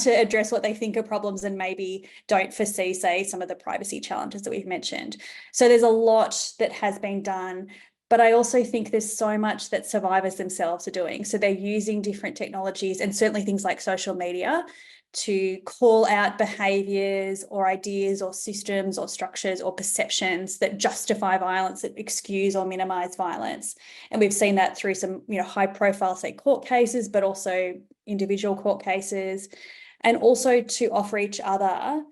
B: address what they think are problems and maybe don't foresee, say, some of the privacy challenges that we've mentioned. So there's a lot that has been done, but I also think there's so much that survivors themselves are doing. So they're using different technologies, and certainly things like social media, to call out behaviours or ideas or systems or structures or perceptions that justify violence, that excuse or minimise violence. And we've seen that through some, high profile, say, court cases, but also individual court cases, and also to offer each other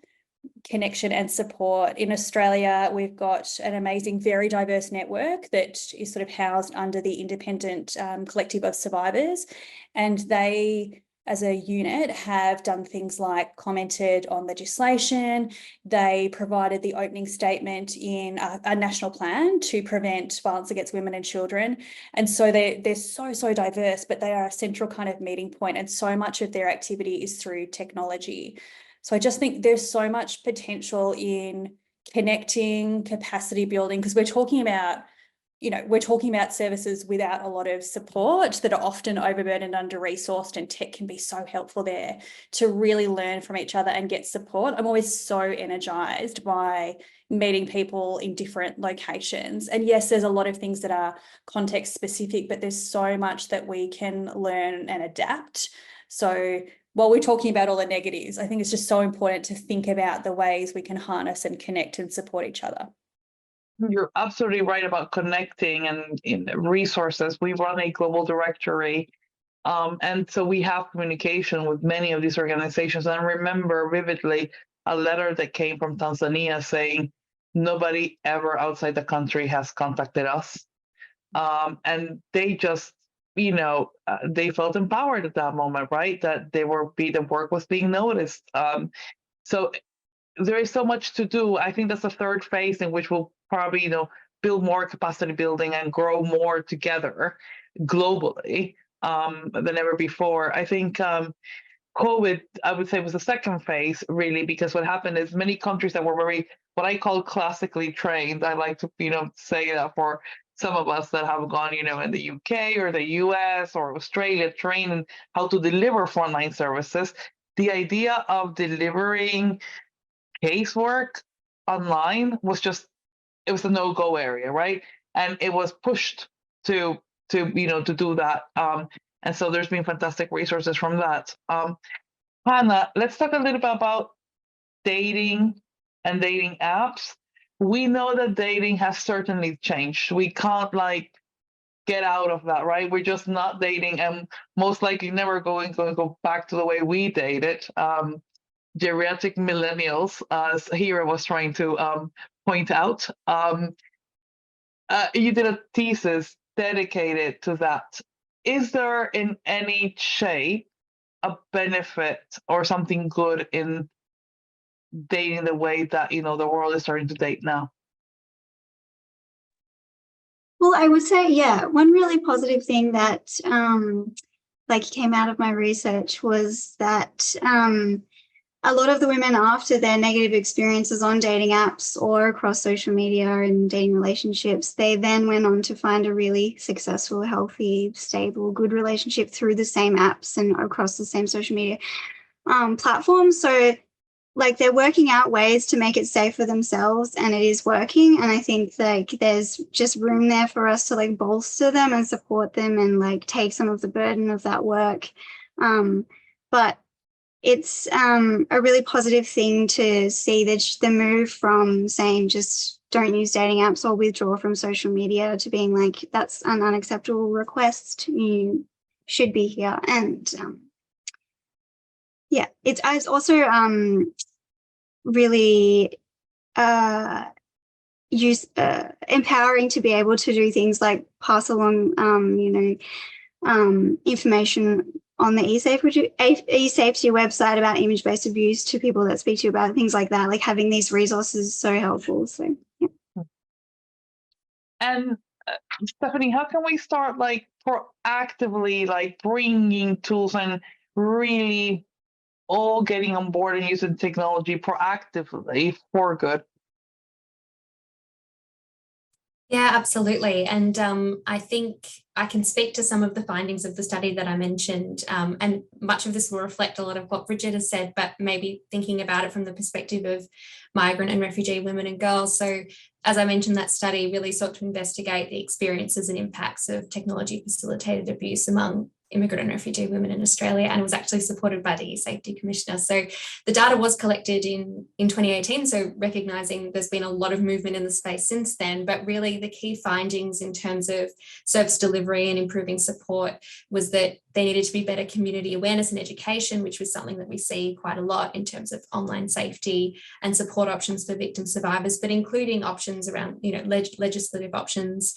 B: connection and support. In Australia, we've got an amazing, very diverse network that is sort of housed under the Independent Collective of Survivors, and they, as a unit, have done things like commented on legislation. They provided the opening statement in a national plan to prevent violence against women and children. And so they're so diverse, but they are a central kind of meeting point, and so much of their activity is through technology. So I just think there's so much potential in connecting, capacity building, because we're talking about services without a lot of support that are often overburdened, under-resourced, and tech can be so helpful there to really learn from each other and get support. I'm always so energized by meeting people in different locations. And yes, there's a lot of things that are context specific, but there's so much that we can learn and adapt. So while we're talking about all the negatives, I think it's just so important to think about the ways we can harness and connect and support each other.
A: You're absolutely right about connecting and in resources. We run a global directory, and so we have communication with many of these organizations. And I remember vividly a letter that came from Tanzania saying nobody ever outside the country has contacted us, and they just, they felt empowered at that moment, right? That the work was being noticed. So there is so much to do. I think that's the third phase in which we'll probably, build more capacity building and grow more together globally than ever before. I think COVID, I would say, was the second phase, really, because what happened is many countries that were very, what I call classically trained, I like to, say that for some of us that have gone, in the UK or the US or Australia, trained in how to deliver frontline services. The idea of delivering casework online was just, it was a no-go area, right? And it was pushed to do that. And so there's been fantastic resources from that. Hannah, let's talk a little bit about dating and dating apps. We know that dating has certainly changed. We can't get out of that, right? We're just not dating, and most likely never going to go back to the way we dated. Geriatric millennials, as Hira was trying to point out. You did a thesis dedicated to that. Is there in any shape a benefit or something good in dating the way that the world is starting to date now?
C: Well, I would say, yeah, one really positive thing that came out of my research was that a lot of the women, after their negative experiences on dating apps or across social media and dating relationships, they then went on to find a really successful, healthy, stable, good relationship through the same apps and across the same social media platforms. So they're working out ways to make it safe for themselves, and it is working. And I think there's just room there for us to bolster them and support them and take some of the burden of that work. But it's a really positive thing to see the move from saying just don't use dating apps or withdraw from social media to being that's an unacceptable request. You should be here. And yeah, it's also really empowering to be able to do things like pass along information on the eSafety website about image-based abuse to people that speak to you about things like that. Having these resources is so helpful. So yeah.
A: And Stephanie, how can we start proactively bringing tools and really all getting on board and using technology proactively for good?
E: Yeah, absolutely. And I think I can speak to some of the findings of the study that I mentioned, and much of this will reflect a lot of what Bridget has said, but maybe thinking about it from the perspective of migrant and refugee women and girls. So as I mentioned, that study really sought to investigate the experiences and impacts of technology facilitated abuse among immigrant and refugee women in Australia, and it was actually supported by the Safety Commissioner. So the data was collected in 2018, so recognising there's been a lot of movement in the space since then, but really the key findings in terms of service delivery and improving support was that there needed to be better community awareness and education, which was something that we see quite a lot in terms of online safety and support options for victim survivors, but including options around legislative options,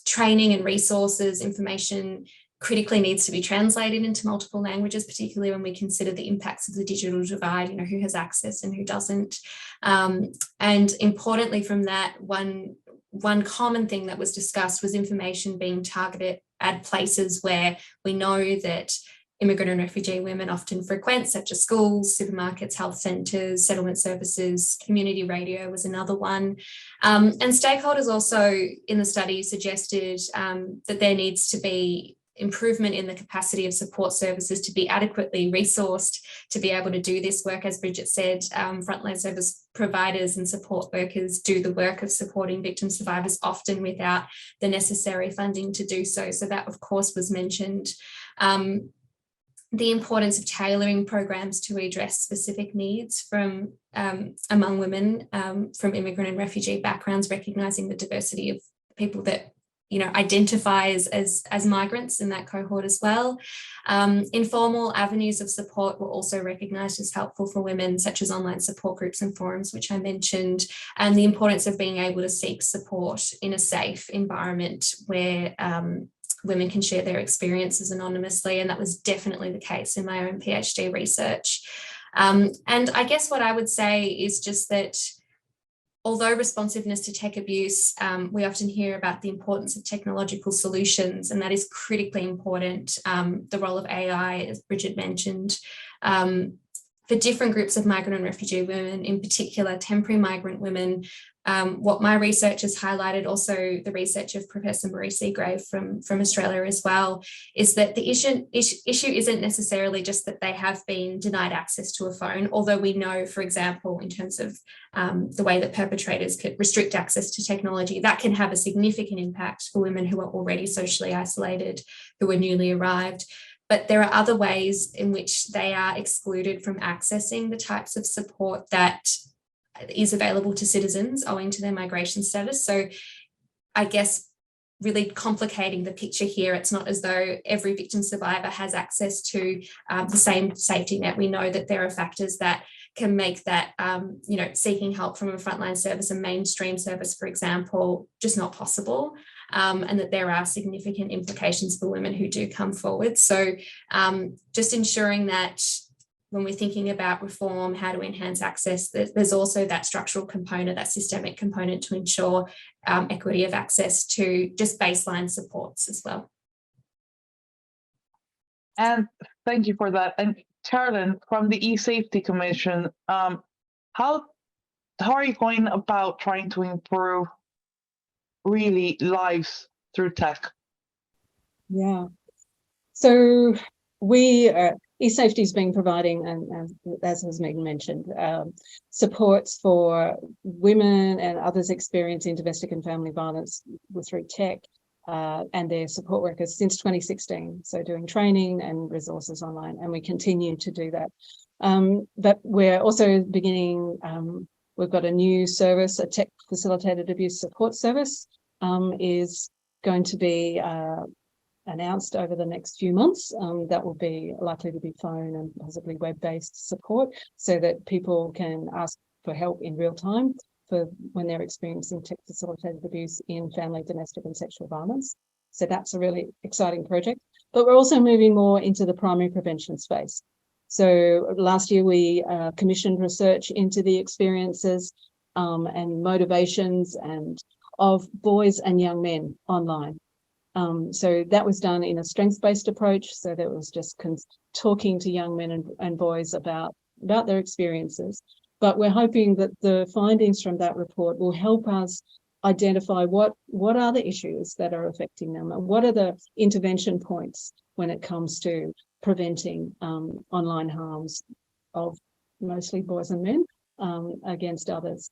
E: training and resources, information critically needs to be translated into multiple languages, particularly when we consider the impacts of the digital divide, who has access and who doesn't. And importantly from that, one common thing that was discussed was information being targeted at places where we know that immigrant and refugee women often frequent, such as schools, supermarkets, health centres, settlement services. Community radio was another one. And stakeholders also in the study suggested that there needs to be improvement in the capacity of support services to be adequately resourced to be able to do this work. As Bridget said, frontline service providers and support workers do the work of supporting victim survivors often without the necessary funding to do so. So that, of course, was mentioned. The importance of tailoring programs to address specific needs from among women from immigrant and refugee backgrounds, recognising the diversity of people that identify as migrants in that cohort as well. Informal avenues of support were also recognised as helpful for women, such as online support groups and forums, which I mentioned, and the importance of being able to seek support in a safe environment where women can share their experiences anonymously, and that was definitely the case in my own PhD research. And I guess what I would say is just that although responsiveness to tech abuse, we often hear about the importance of technological solutions, and that is critically important. The role of AI, as Bridget mentioned, for different groups of migrant and refugee women, in particular temporary migrant women. What my research has highlighted, also the research of Professor Marie Seagrave from Australia as well, is that the issue isn't necessarily just that they have been denied access to a phone, although we know, for example, in terms of the way that perpetrators could restrict access to technology, that can have a significant impact for women who are already socially isolated, who are newly arrived. But there are other ways in which they are excluded from accessing the types of support that is available to citizens owing to their migration status. So I guess really complicating the picture here, it's not as though every victim survivor has access to the same safety net. We know that there are factors that can make that, seeking help from a frontline service, a mainstream service, for example, just not possible. And that there are significant implications for women who do come forward. So just ensuring that when we're thinking about reform, how to enhance access, there's also that structural component, that systemic component to ensure equity of access to just baseline supports as well.
A: And thank you for that. And Carolyn, from the eSafety Commission, how are you going about trying to improve really lives through tech?
F: Yeah. So we eSafety has been providing, and as has Megan mentioned, supports for women and others experiencing domestic and family violence through tech and their support workers since 2016. So doing training and resources online, and we continue to do that. But we're also beginning, we've got a new service, a tech facilitated abuse support service is going to be announced over the next few months. That will be likely to be phone and possibly web-based support so that people can ask for help in real time for when they're experiencing tech facilitated abuse in family, domestic and sexual violence. So that's a really exciting project. But we're also moving more into the primary prevention space. So last year we commissioned research into the experiences and motivations and of boys and young men online. So that was done in a strengths-based approach. So that was just talking to young men and boys about their experiences. But we're hoping that the findings from that report will help us identify what are the issues that are affecting them and what are the intervention points when it comes to preventing online harms of mostly boys and men against others.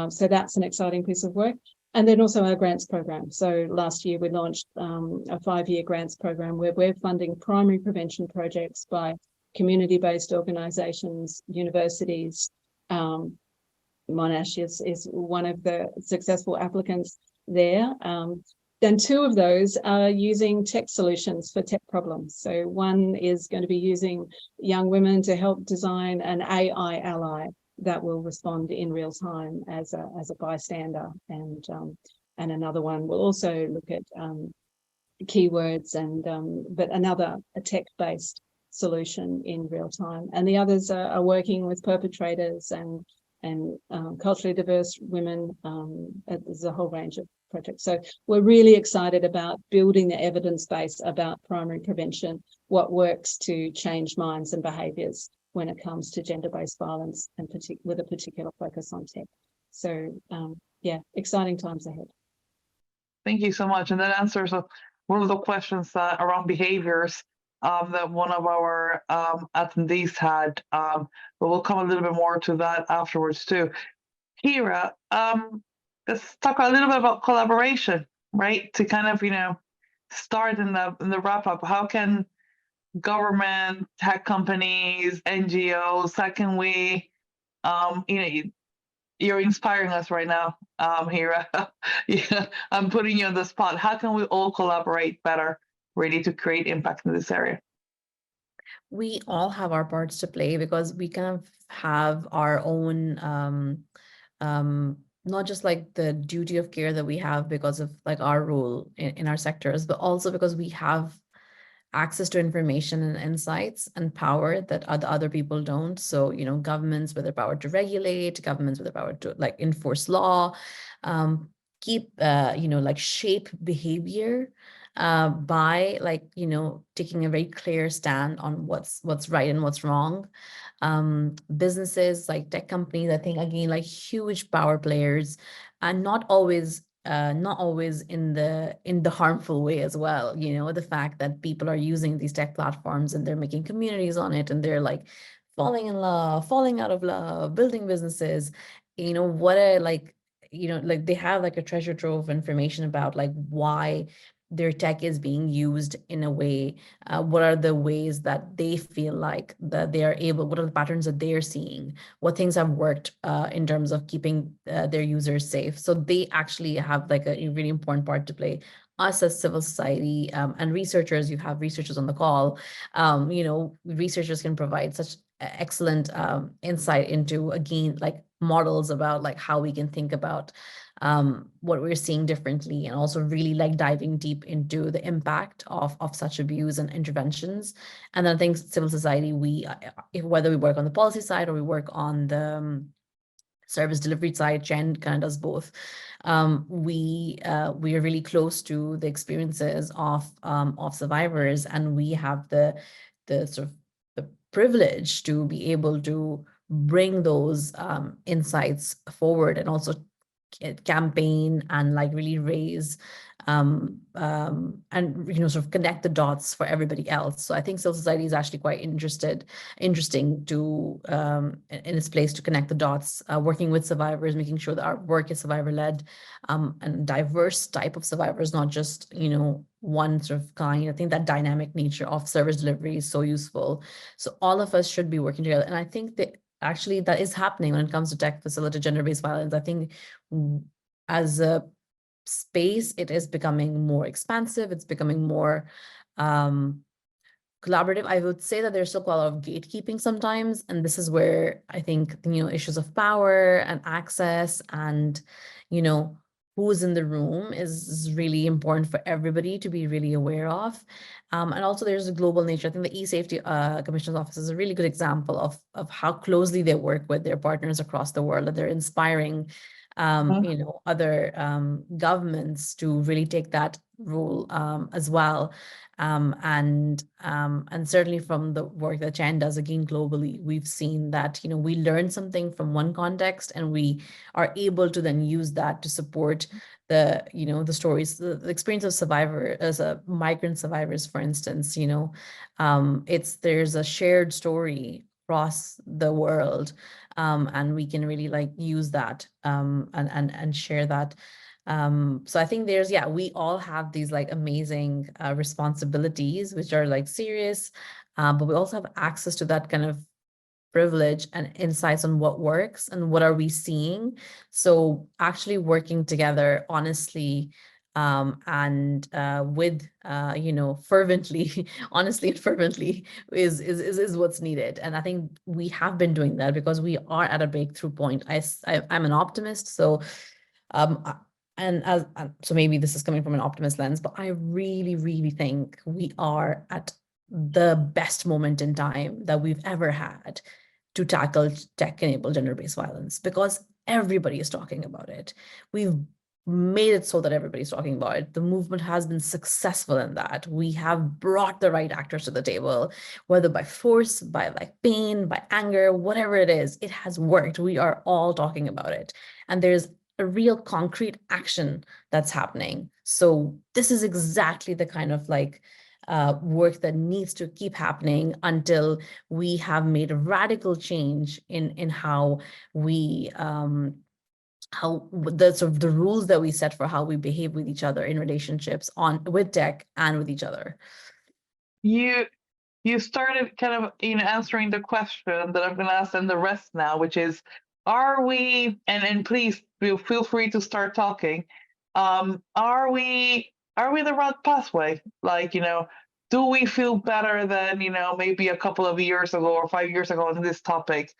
F: So that's an exciting piece of work. And then also our grants program. So last year we launched a 5-year grants program where we're funding primary prevention projects by community-based organisations, universities. Monash is one of the successful applicants there. Then 2 of those are using tech solutions for tech problems. So one is going to be using young women to help design an AI ally that will respond in real time as a bystander, and another one will also look at keywords and but a tech-based solution in real time. And the others are working with perpetrators and culturally diverse women. There's a whole range of projects. So we're really excited about building the evidence base about primary prevention, what works to change minds and behaviours when it comes to gender-based violence, and with a particular focus on tech. So yeah, exciting times ahead.
A: Thank you so much. And that answers one of the questions around behaviors that one of our attendees had, but we'll come a little bit more to that afterwards too. Kira, let's talk a little bit about collaboration, right? To kind of, start in the wrap up. How can government, tech companies, NGOs, how can we, you're inspiring us right now, Hira. Yeah, I'm putting you on the spot. How can we all collaborate better, really, to create impact in this area?
D: We all have our parts to play because we kind of have our own, not just like the duty of care that we have because of like our role in our sectors, but also because we have access to information and insights and power that other people don't. So, you know, governments with the power to regulate, governments with the power to like enforce law, keep, you know, like shape behavior by like, you know, taking a very clear stand on what's right and what's wrong. Businesses like tech companies, I think again, like huge power players, and not always in the harmful way as well. You know, the fact that people are using these tech platforms and they're making communities on it and they're like falling in love, falling out of love, building businesses, you know, what a like, you know, like they have like a treasure trove of information about like why their tech is being used in a way, what are the ways that they feel like that they are able, what are the patterns that they're seeing, what things have worked in terms of keeping their users safe. So they actually have like a really important part to play. Us as civil society and researchers, you have researchers on the call, you know, researchers can provide such excellent insight into, again, like models about like how we can think about what we're seeing differently, and also really like diving deep into the impact of such abuse and interventions. And then I think civil society, we, whether we work on the policy side or we work on the service delivery side, Jen kind of does both. We are really close to the experiences of survivors, and we have the sort of the privilege to be able to bring those insights forward, and also campaign and like really raise and you know, sort of connect the dots for everybody else. So I think civil society is actually quite interesting to in its place to connect the dots, working with survivors, making sure that our work is survivor led and diverse type of survivors, not just, you know, one sort of kind. I think that dynamic nature of service delivery is so useful. So all of us should be working together, and I think that actually that is happening when it comes to tech facilitated gender-based violence. I think as a space, it is becoming more expansive, it's becoming more collaborative. I would say that there's still quite a lot of gatekeeping sometimes, and this is where I think, you know, issues of power and access and, you know, who's in the room is really important for everybody to be really aware of. And also there's a global nature. I think the E-Safety Commissioner's Office is a really good example of how closely they work with their partners across the world, and they're inspiring you know, other governments to really take that role as well. And certainly from the work that Chan does, again, globally, we've seen that, you know, we learn something from one context and we are able to then use that to support the, you know, the stories, the experience of survivor as a migrant survivors, for instance. You know, there's a shared story across the world, and we can really like use that and share that. So I think there's, yeah, we all have these like amazing responsibilities, which are like serious, but we also have access to that kind of privilege and insights on what works and what are we seeing. So actually working together honestly and with you know, fervently, honestly and fervently is what's needed. And I think we have been doing that because we are at a breakthrough point. I'm an optimist, so so maybe this is coming from an optimist lens, but I really think we are at the best moment in time that we've ever had to tackle tech-enabled gender-based violence, because everybody is talking about it. We've made it so that everybody's talking about it. The movement has been successful in that. We have brought the right actors to the table, whether by force, by like pain, by anger, whatever it is, it has worked. We are all talking about it. And there's a real concrete action that's happening. So this is exactly the kind of like work that needs to keep happening until we have made a radical change in how we how the sort of the rules that we set for how we behave with each other in relationships with tech and with each other.
A: You started kind of, you know, answering the question that I'm going to ask them the rest now, which is, are we, and please feel free to start talking, are we the right pathway? Like, you know, do we feel better than, you know, maybe a couple of years ago or 5 years ago on this topic?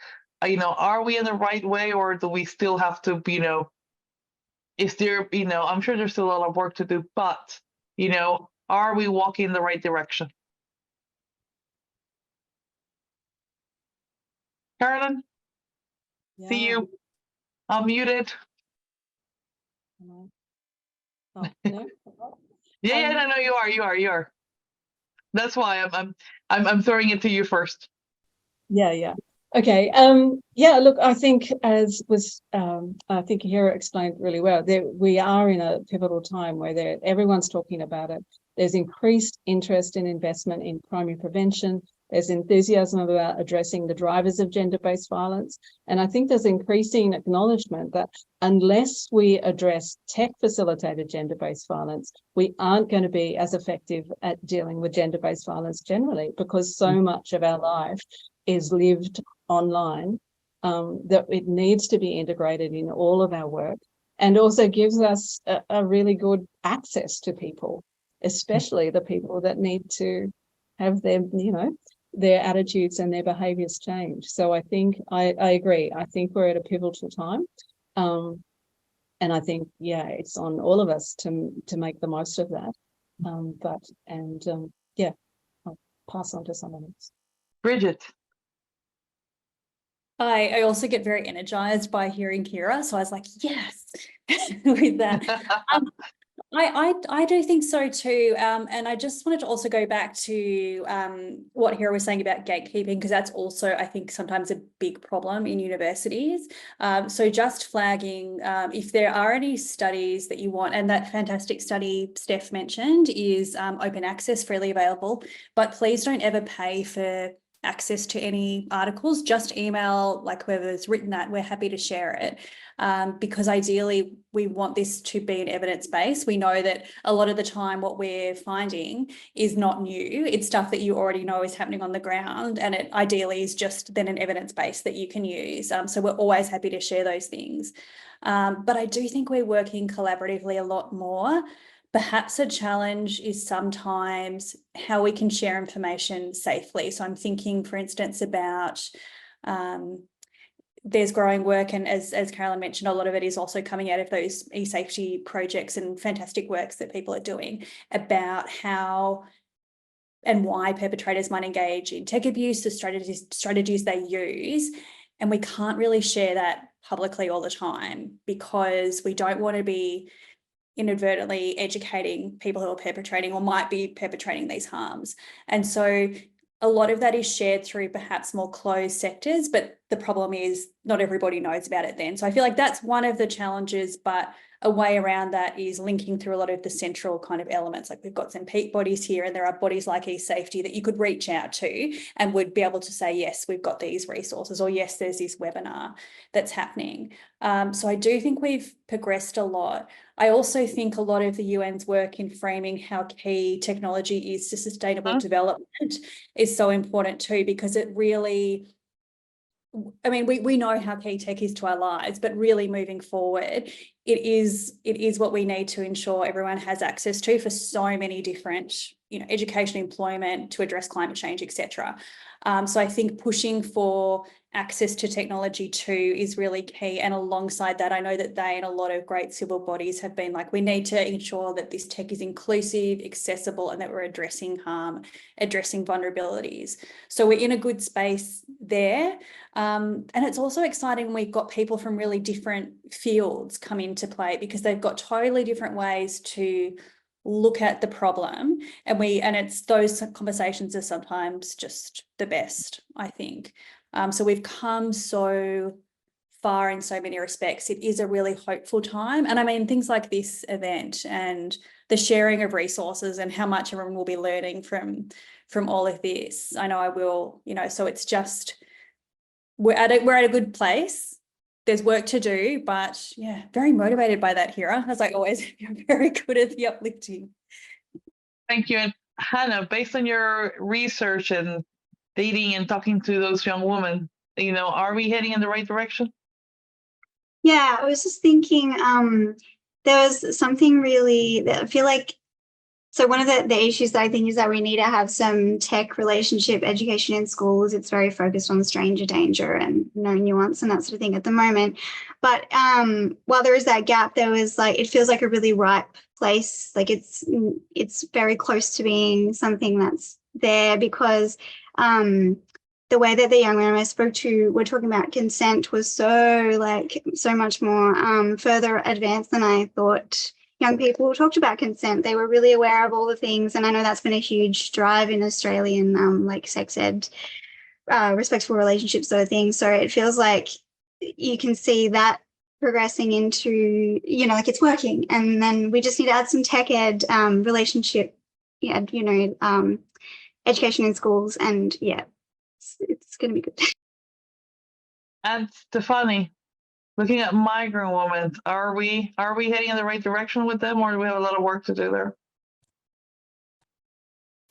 A: You know, are we in the right way, or do we still have to, you know, is there, you know, I'm sure there's still a lot of work to do, but, you know, are we walking in the right direction? Carolyn, see
F: Yeah.
A: you. Unmuted.
F: Oh, no.
A: Yeah, no, you are. That's why I'm throwing it to you first.
F: Yeah. Okay. Yeah, look, I think as was I think Hera explained really well, we are in a pivotal time where everyone's talking about it. There's increased interest in investment in primary prevention. There's enthusiasm about addressing the drivers of gender-based violence. And I think there's increasing acknowledgement that unless we address tech-facilitated gender-based violence, we aren't going to be as effective at dealing with gender-based violence generally, because so much of our life is lived online, that it needs to be integrated in all of our work, and also gives us a really good access to people, especially the people that need to have their attitudes and their behaviors change. So I think I agree. I think we're at a pivotal time. And I think, yeah, it's on all of us to make the most of that. Yeah, I'll pass on to someone else.
A: Bridget.
B: I also get very energized by hearing Kira, so I was like, yes, with that. I do think so too, and I just wanted to also go back to what Hera was saying about gatekeeping, because that's also, I think, sometimes a big problem in universities. So just flagging, if there are any studies that you want, and that fantastic study Steph mentioned is open access, freely available, but please don't ever pay for access to any articles. Just email like whoever's written that, we're happy to share it. Because ideally we want this to be an evidence base. We know that a lot of the time what we're finding is not new. It's stuff that you already know is happening on the ground, and it ideally is just then an evidence base that you can use. So we're always happy to share those things. But I do think we're working collaboratively a lot more. Perhaps a challenge is sometimes how we can share information safely. So I'm thinking, for instance, about there's growing work, and as Carolyn mentioned, a lot of it is also coming out of those e-safety projects and fantastic works that people are doing about how and why perpetrators might engage in tech abuse, the strategies they use. And we can't really share that publicly all the time because we don't want to be inadvertently educating people who are perpetrating or might be perpetrating these harms. And so a lot of that is shared through perhaps more closed sectors, but the problem is not everybody knows about it then. So I feel like that's one of the challenges, but a way around that is linking through a lot of the central kind of elements. Like we've got some peak bodies here, and there are bodies like eSafety that you could reach out to and would be able to say, yes, we've got these resources, or yes, there's this webinar that's happening. So I do think we've progressed a lot. I also think a lot of the UN's work in framing how key technology is to sustainable development is so important too, because it really, I mean, we know how key tech is to our lives, but really moving forward, it is what we need to ensure everyone has access to for so many different, education, employment, to address climate change, etc. So I think pushing for access to technology too is really key. And alongside that, I know that they and a lot of great civil bodies have been like, we need to ensure that this tech is inclusive, accessible, and that we're addressing harm, addressing vulnerabilities. So we're in a good space there. And it's also exciting when we've got people from really different fields come into play, because they've got totally different ways to look at the problem, and it's those conversations are sometimes just the best, I think. So we've come so far in so many respects. It is a really hopeful time. And I mean, things like this event and the sharing of resources and how much everyone will be learning from all of this. I know I will, so it's just, we're at a good place. There's work to do, but yeah, very motivated by that, Hera. As I always, you're very good at the uplifting.
A: Thank you. And Hannah, based on your research and dating and talking to those young women, are we heading in the right direction?
C: Yeah, I was just thinking, there was something really that I feel like, so one of the issues that I think is that we need to have some tech relationship education in schools. It's very focused on stranger danger and no nuance and that sort of thing at the moment. But while there is that gap, there was it feels like a really ripe place. Like it's very close to being something that's there, because the way that the young women I spoke to were talking about consent was so much more further advanced than I thought young people talked about consent. They were really aware of all the things. And I know that's been a huge drive in Australian like sex ed, respectful relationships sort of thing. So it feels like you can see that progressing into, like it's working. And then we just need to add some tech ed, relationship, education in schools. And yeah, it's going to be good.
A: And Stefani, looking at migrant women, are we heading in the right direction with them, or do we have a lot of work to do there?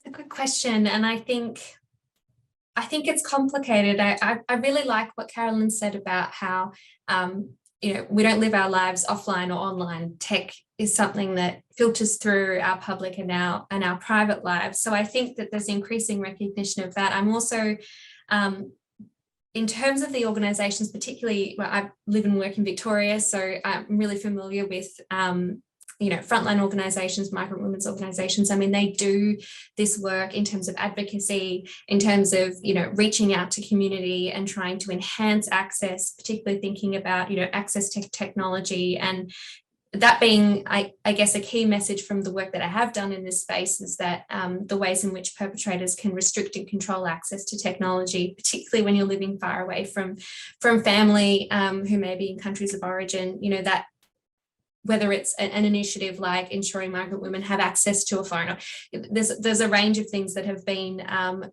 E: A good question, and I think it's complicated. I really like what Carolyn said about how we don't live our lives offline or online. Tech is something that filters through our public and our private lives. So I think that there's increasing recognition of that. I'm also in terms of the organisations, particularly, I live and work in Victoria, so I'm really familiar with frontline organisations, migrant women's organisations. I mean, they do this work in terms of advocacy, in terms of, reaching out to community and trying to enhance access, particularly thinking about, access to technology. And that being, I guess, a key message from the work that I have done in this space is that the ways in which perpetrators can restrict and control access to technology, particularly when you're living far away from family who may be in countries of origin, that whether it's an initiative like ensuring migrant women have access to a phone. There's a range of things that have been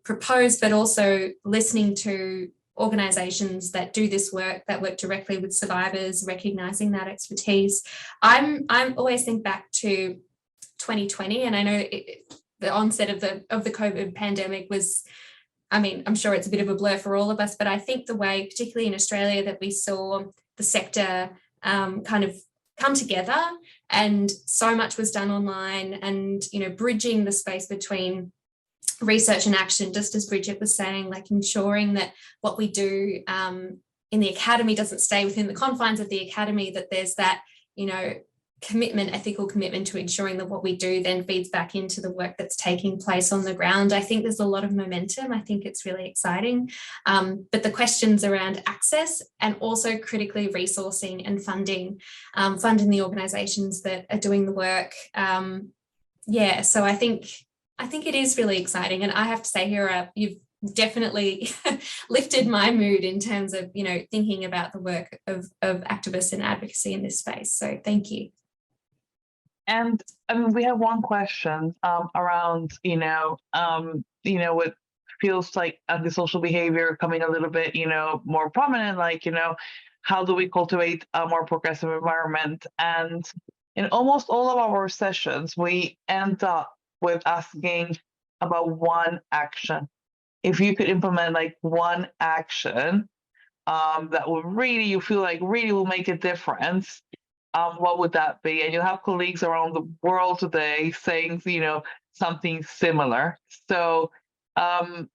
E: proposed, but also listening to organisations that do this work, that work directly with survivors, recognising that expertise. I'm always think back to 2020, and I know the onset of the COVID pandemic was, I'm sure it's a bit of a blur for all of us, but I think the way, particularly in Australia, that we saw the sector kind of come together, and so much was done online, and bridging the space between research and action, just as Bridget was saying, like ensuring that what we do in the academy doesn't stay within the confines of the academy, that there's that ethical commitment to ensuring that what we do then feeds back into the work that's taking place on the ground. I think there's a lot of momentum. I think it's really exciting. But the questions around access and also critically resourcing and funding the organisations that are doing the work. So I think it is really exciting. And I have to say, Hira, you've definitely lifted my mood in terms of, thinking about the work of activists and advocacy in this space. So thank you.
A: And we have one question around, what feels like antisocial behavior coming a little bit, more prominent, like, how do we cultivate a more progressive environment? And in almost all of our sessions, we end up with asking about one action. If you could implement like one action that would really, you feel like really will make a difference, what would that be? And you'll have colleagues around the world today saying, something similar. So let's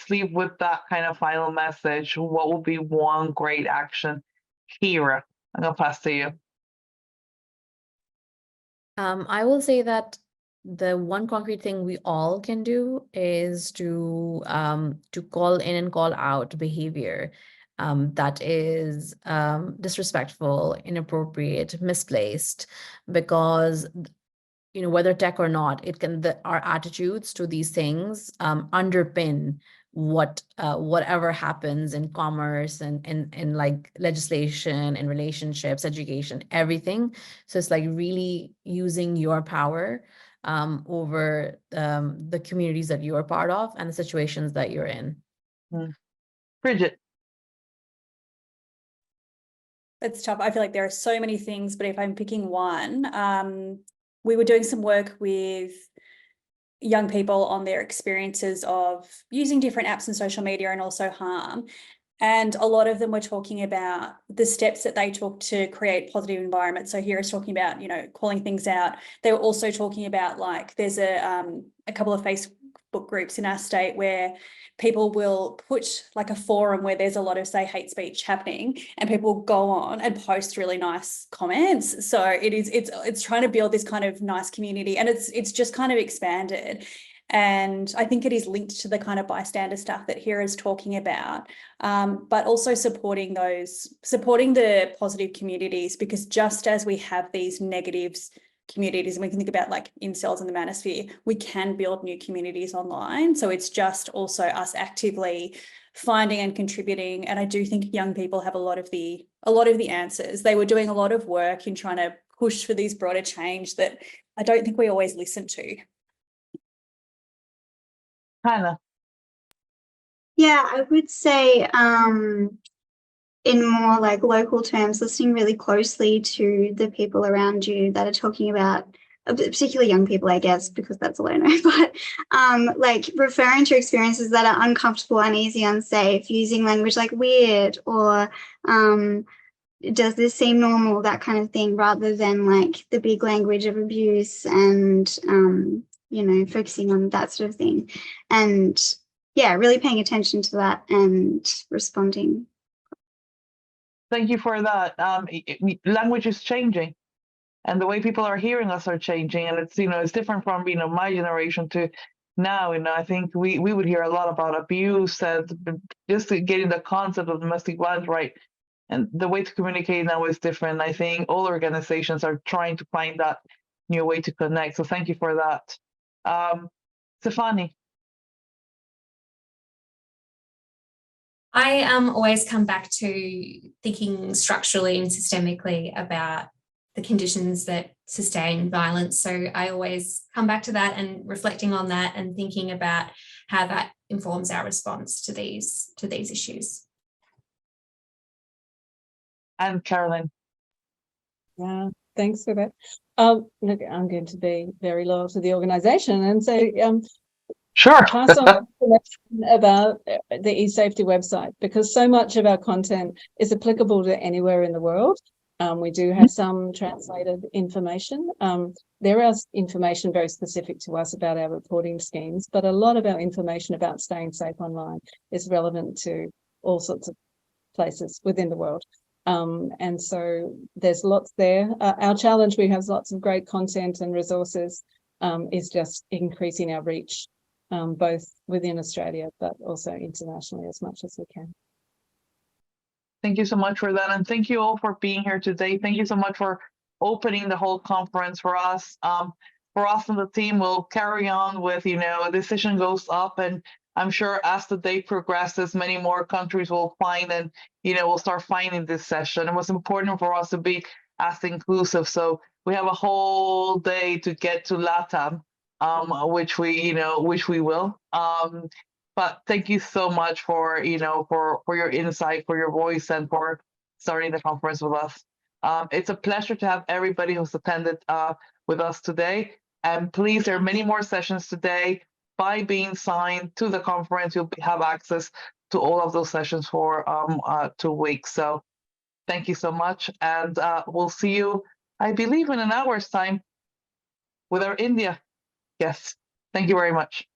A: leave with that kind of final message. What would be one great action? Hira, I'm gonna pass to you.
D: I will say that the one concrete thing we all can do is to call in and call out behavior that is disrespectful, inappropriate, misplaced, because whether tech or not, our attitudes to these things underpin whatever happens in commerce and like legislation and relationships, education, everything. So it's like really using your power over the communities that you're part of and the situations that you're in.
A: Bridget.
B: It's tough. I feel like there are so many things, but if I'm picking one, we were doing some work with young people on their experiences of using different apps and social media and also harm. And a lot of them were talking about the steps that they took to create positive environments. So here is talking about, calling things out. They were also talking about, like, there's a couple of Facebook groups in our state where people will put like a forum where there's a lot of, say, hate speech happening, and people go on and post really nice comments. So it's trying to build this kind of nice community, and it's just kind of expanded. And I think it is linked to the kind of bystander stuff that Hira's talking about, but also supporting the positive communities, because just as we have these negatives communities, and we can think about like incels in the manosphere, we can build new communities online. So it's just also us actively finding and contributing. And I do think young people have a lot of the answers. They were doing a lot of work in trying to push for these broader change that I don't think we always listen to.
A: Hannah.
C: Yeah, I would say in more like local terms, listening really closely to the people around you that are talking about, particularly young people, I guess, because that's all I know, but like referring to experiences that are uncomfortable, uneasy, unsafe, using language like weird or does this seem normal, that kind of thing, rather than like the big language of abuse and, you know, focusing on that sort of thing. And yeah, really paying attention to that and responding.
A: Thank you for that. Language is changing, and the way people are hearing us are changing, and it's it's different from my generation to now. I think we would hear a lot about abuse and just getting the concept of domestic violence right, and the way to communicate now is different. I think all organizations are trying to find that new way to connect. So thank you for that, Stefani.
E: I always come back to thinking structurally and systemically about the conditions that sustain violence. So I always come back to that and reflecting on that and thinking about how that informs our response to these issues.
A: And Carolyn.
F: Yeah, thanks for that. Look, I'm going to be very loyal to the organisation and say,
A: Sure.
F: pass on information about the eSafety website, because so much of our content is applicable to anywhere in the world. We do have some translated information. There is information very specific to us about our reporting schemes, but a lot of our information about staying safe online is relevant to all sorts of places within the world. And so there's lots there. Our challenge, we have lots of great content and resources, is just increasing our reach, both within Australia, but also internationally as much as we can.
A: Thank you so much for that. And thank you all for being here today. Thank you so much for opening the whole conference for us. For us and the team, we'll carry on with, a decision goes up, and I'm sure as the day progresses, many more countries will find and, we'll start finding this session. It was important for us to be as inclusive. So we have a whole day to get to LATAM, which we will. But thank you so much for your insight, for your voice, and for starting the conference with us. It's a pleasure to have everybody who's attended with us today. And please, there are many more sessions today. By being signed to the conference, you'll have access to all of those sessions for 2 weeks. So thank you so much. And we'll see you, I believe, in an hour's time with our India guests. Thank you very much.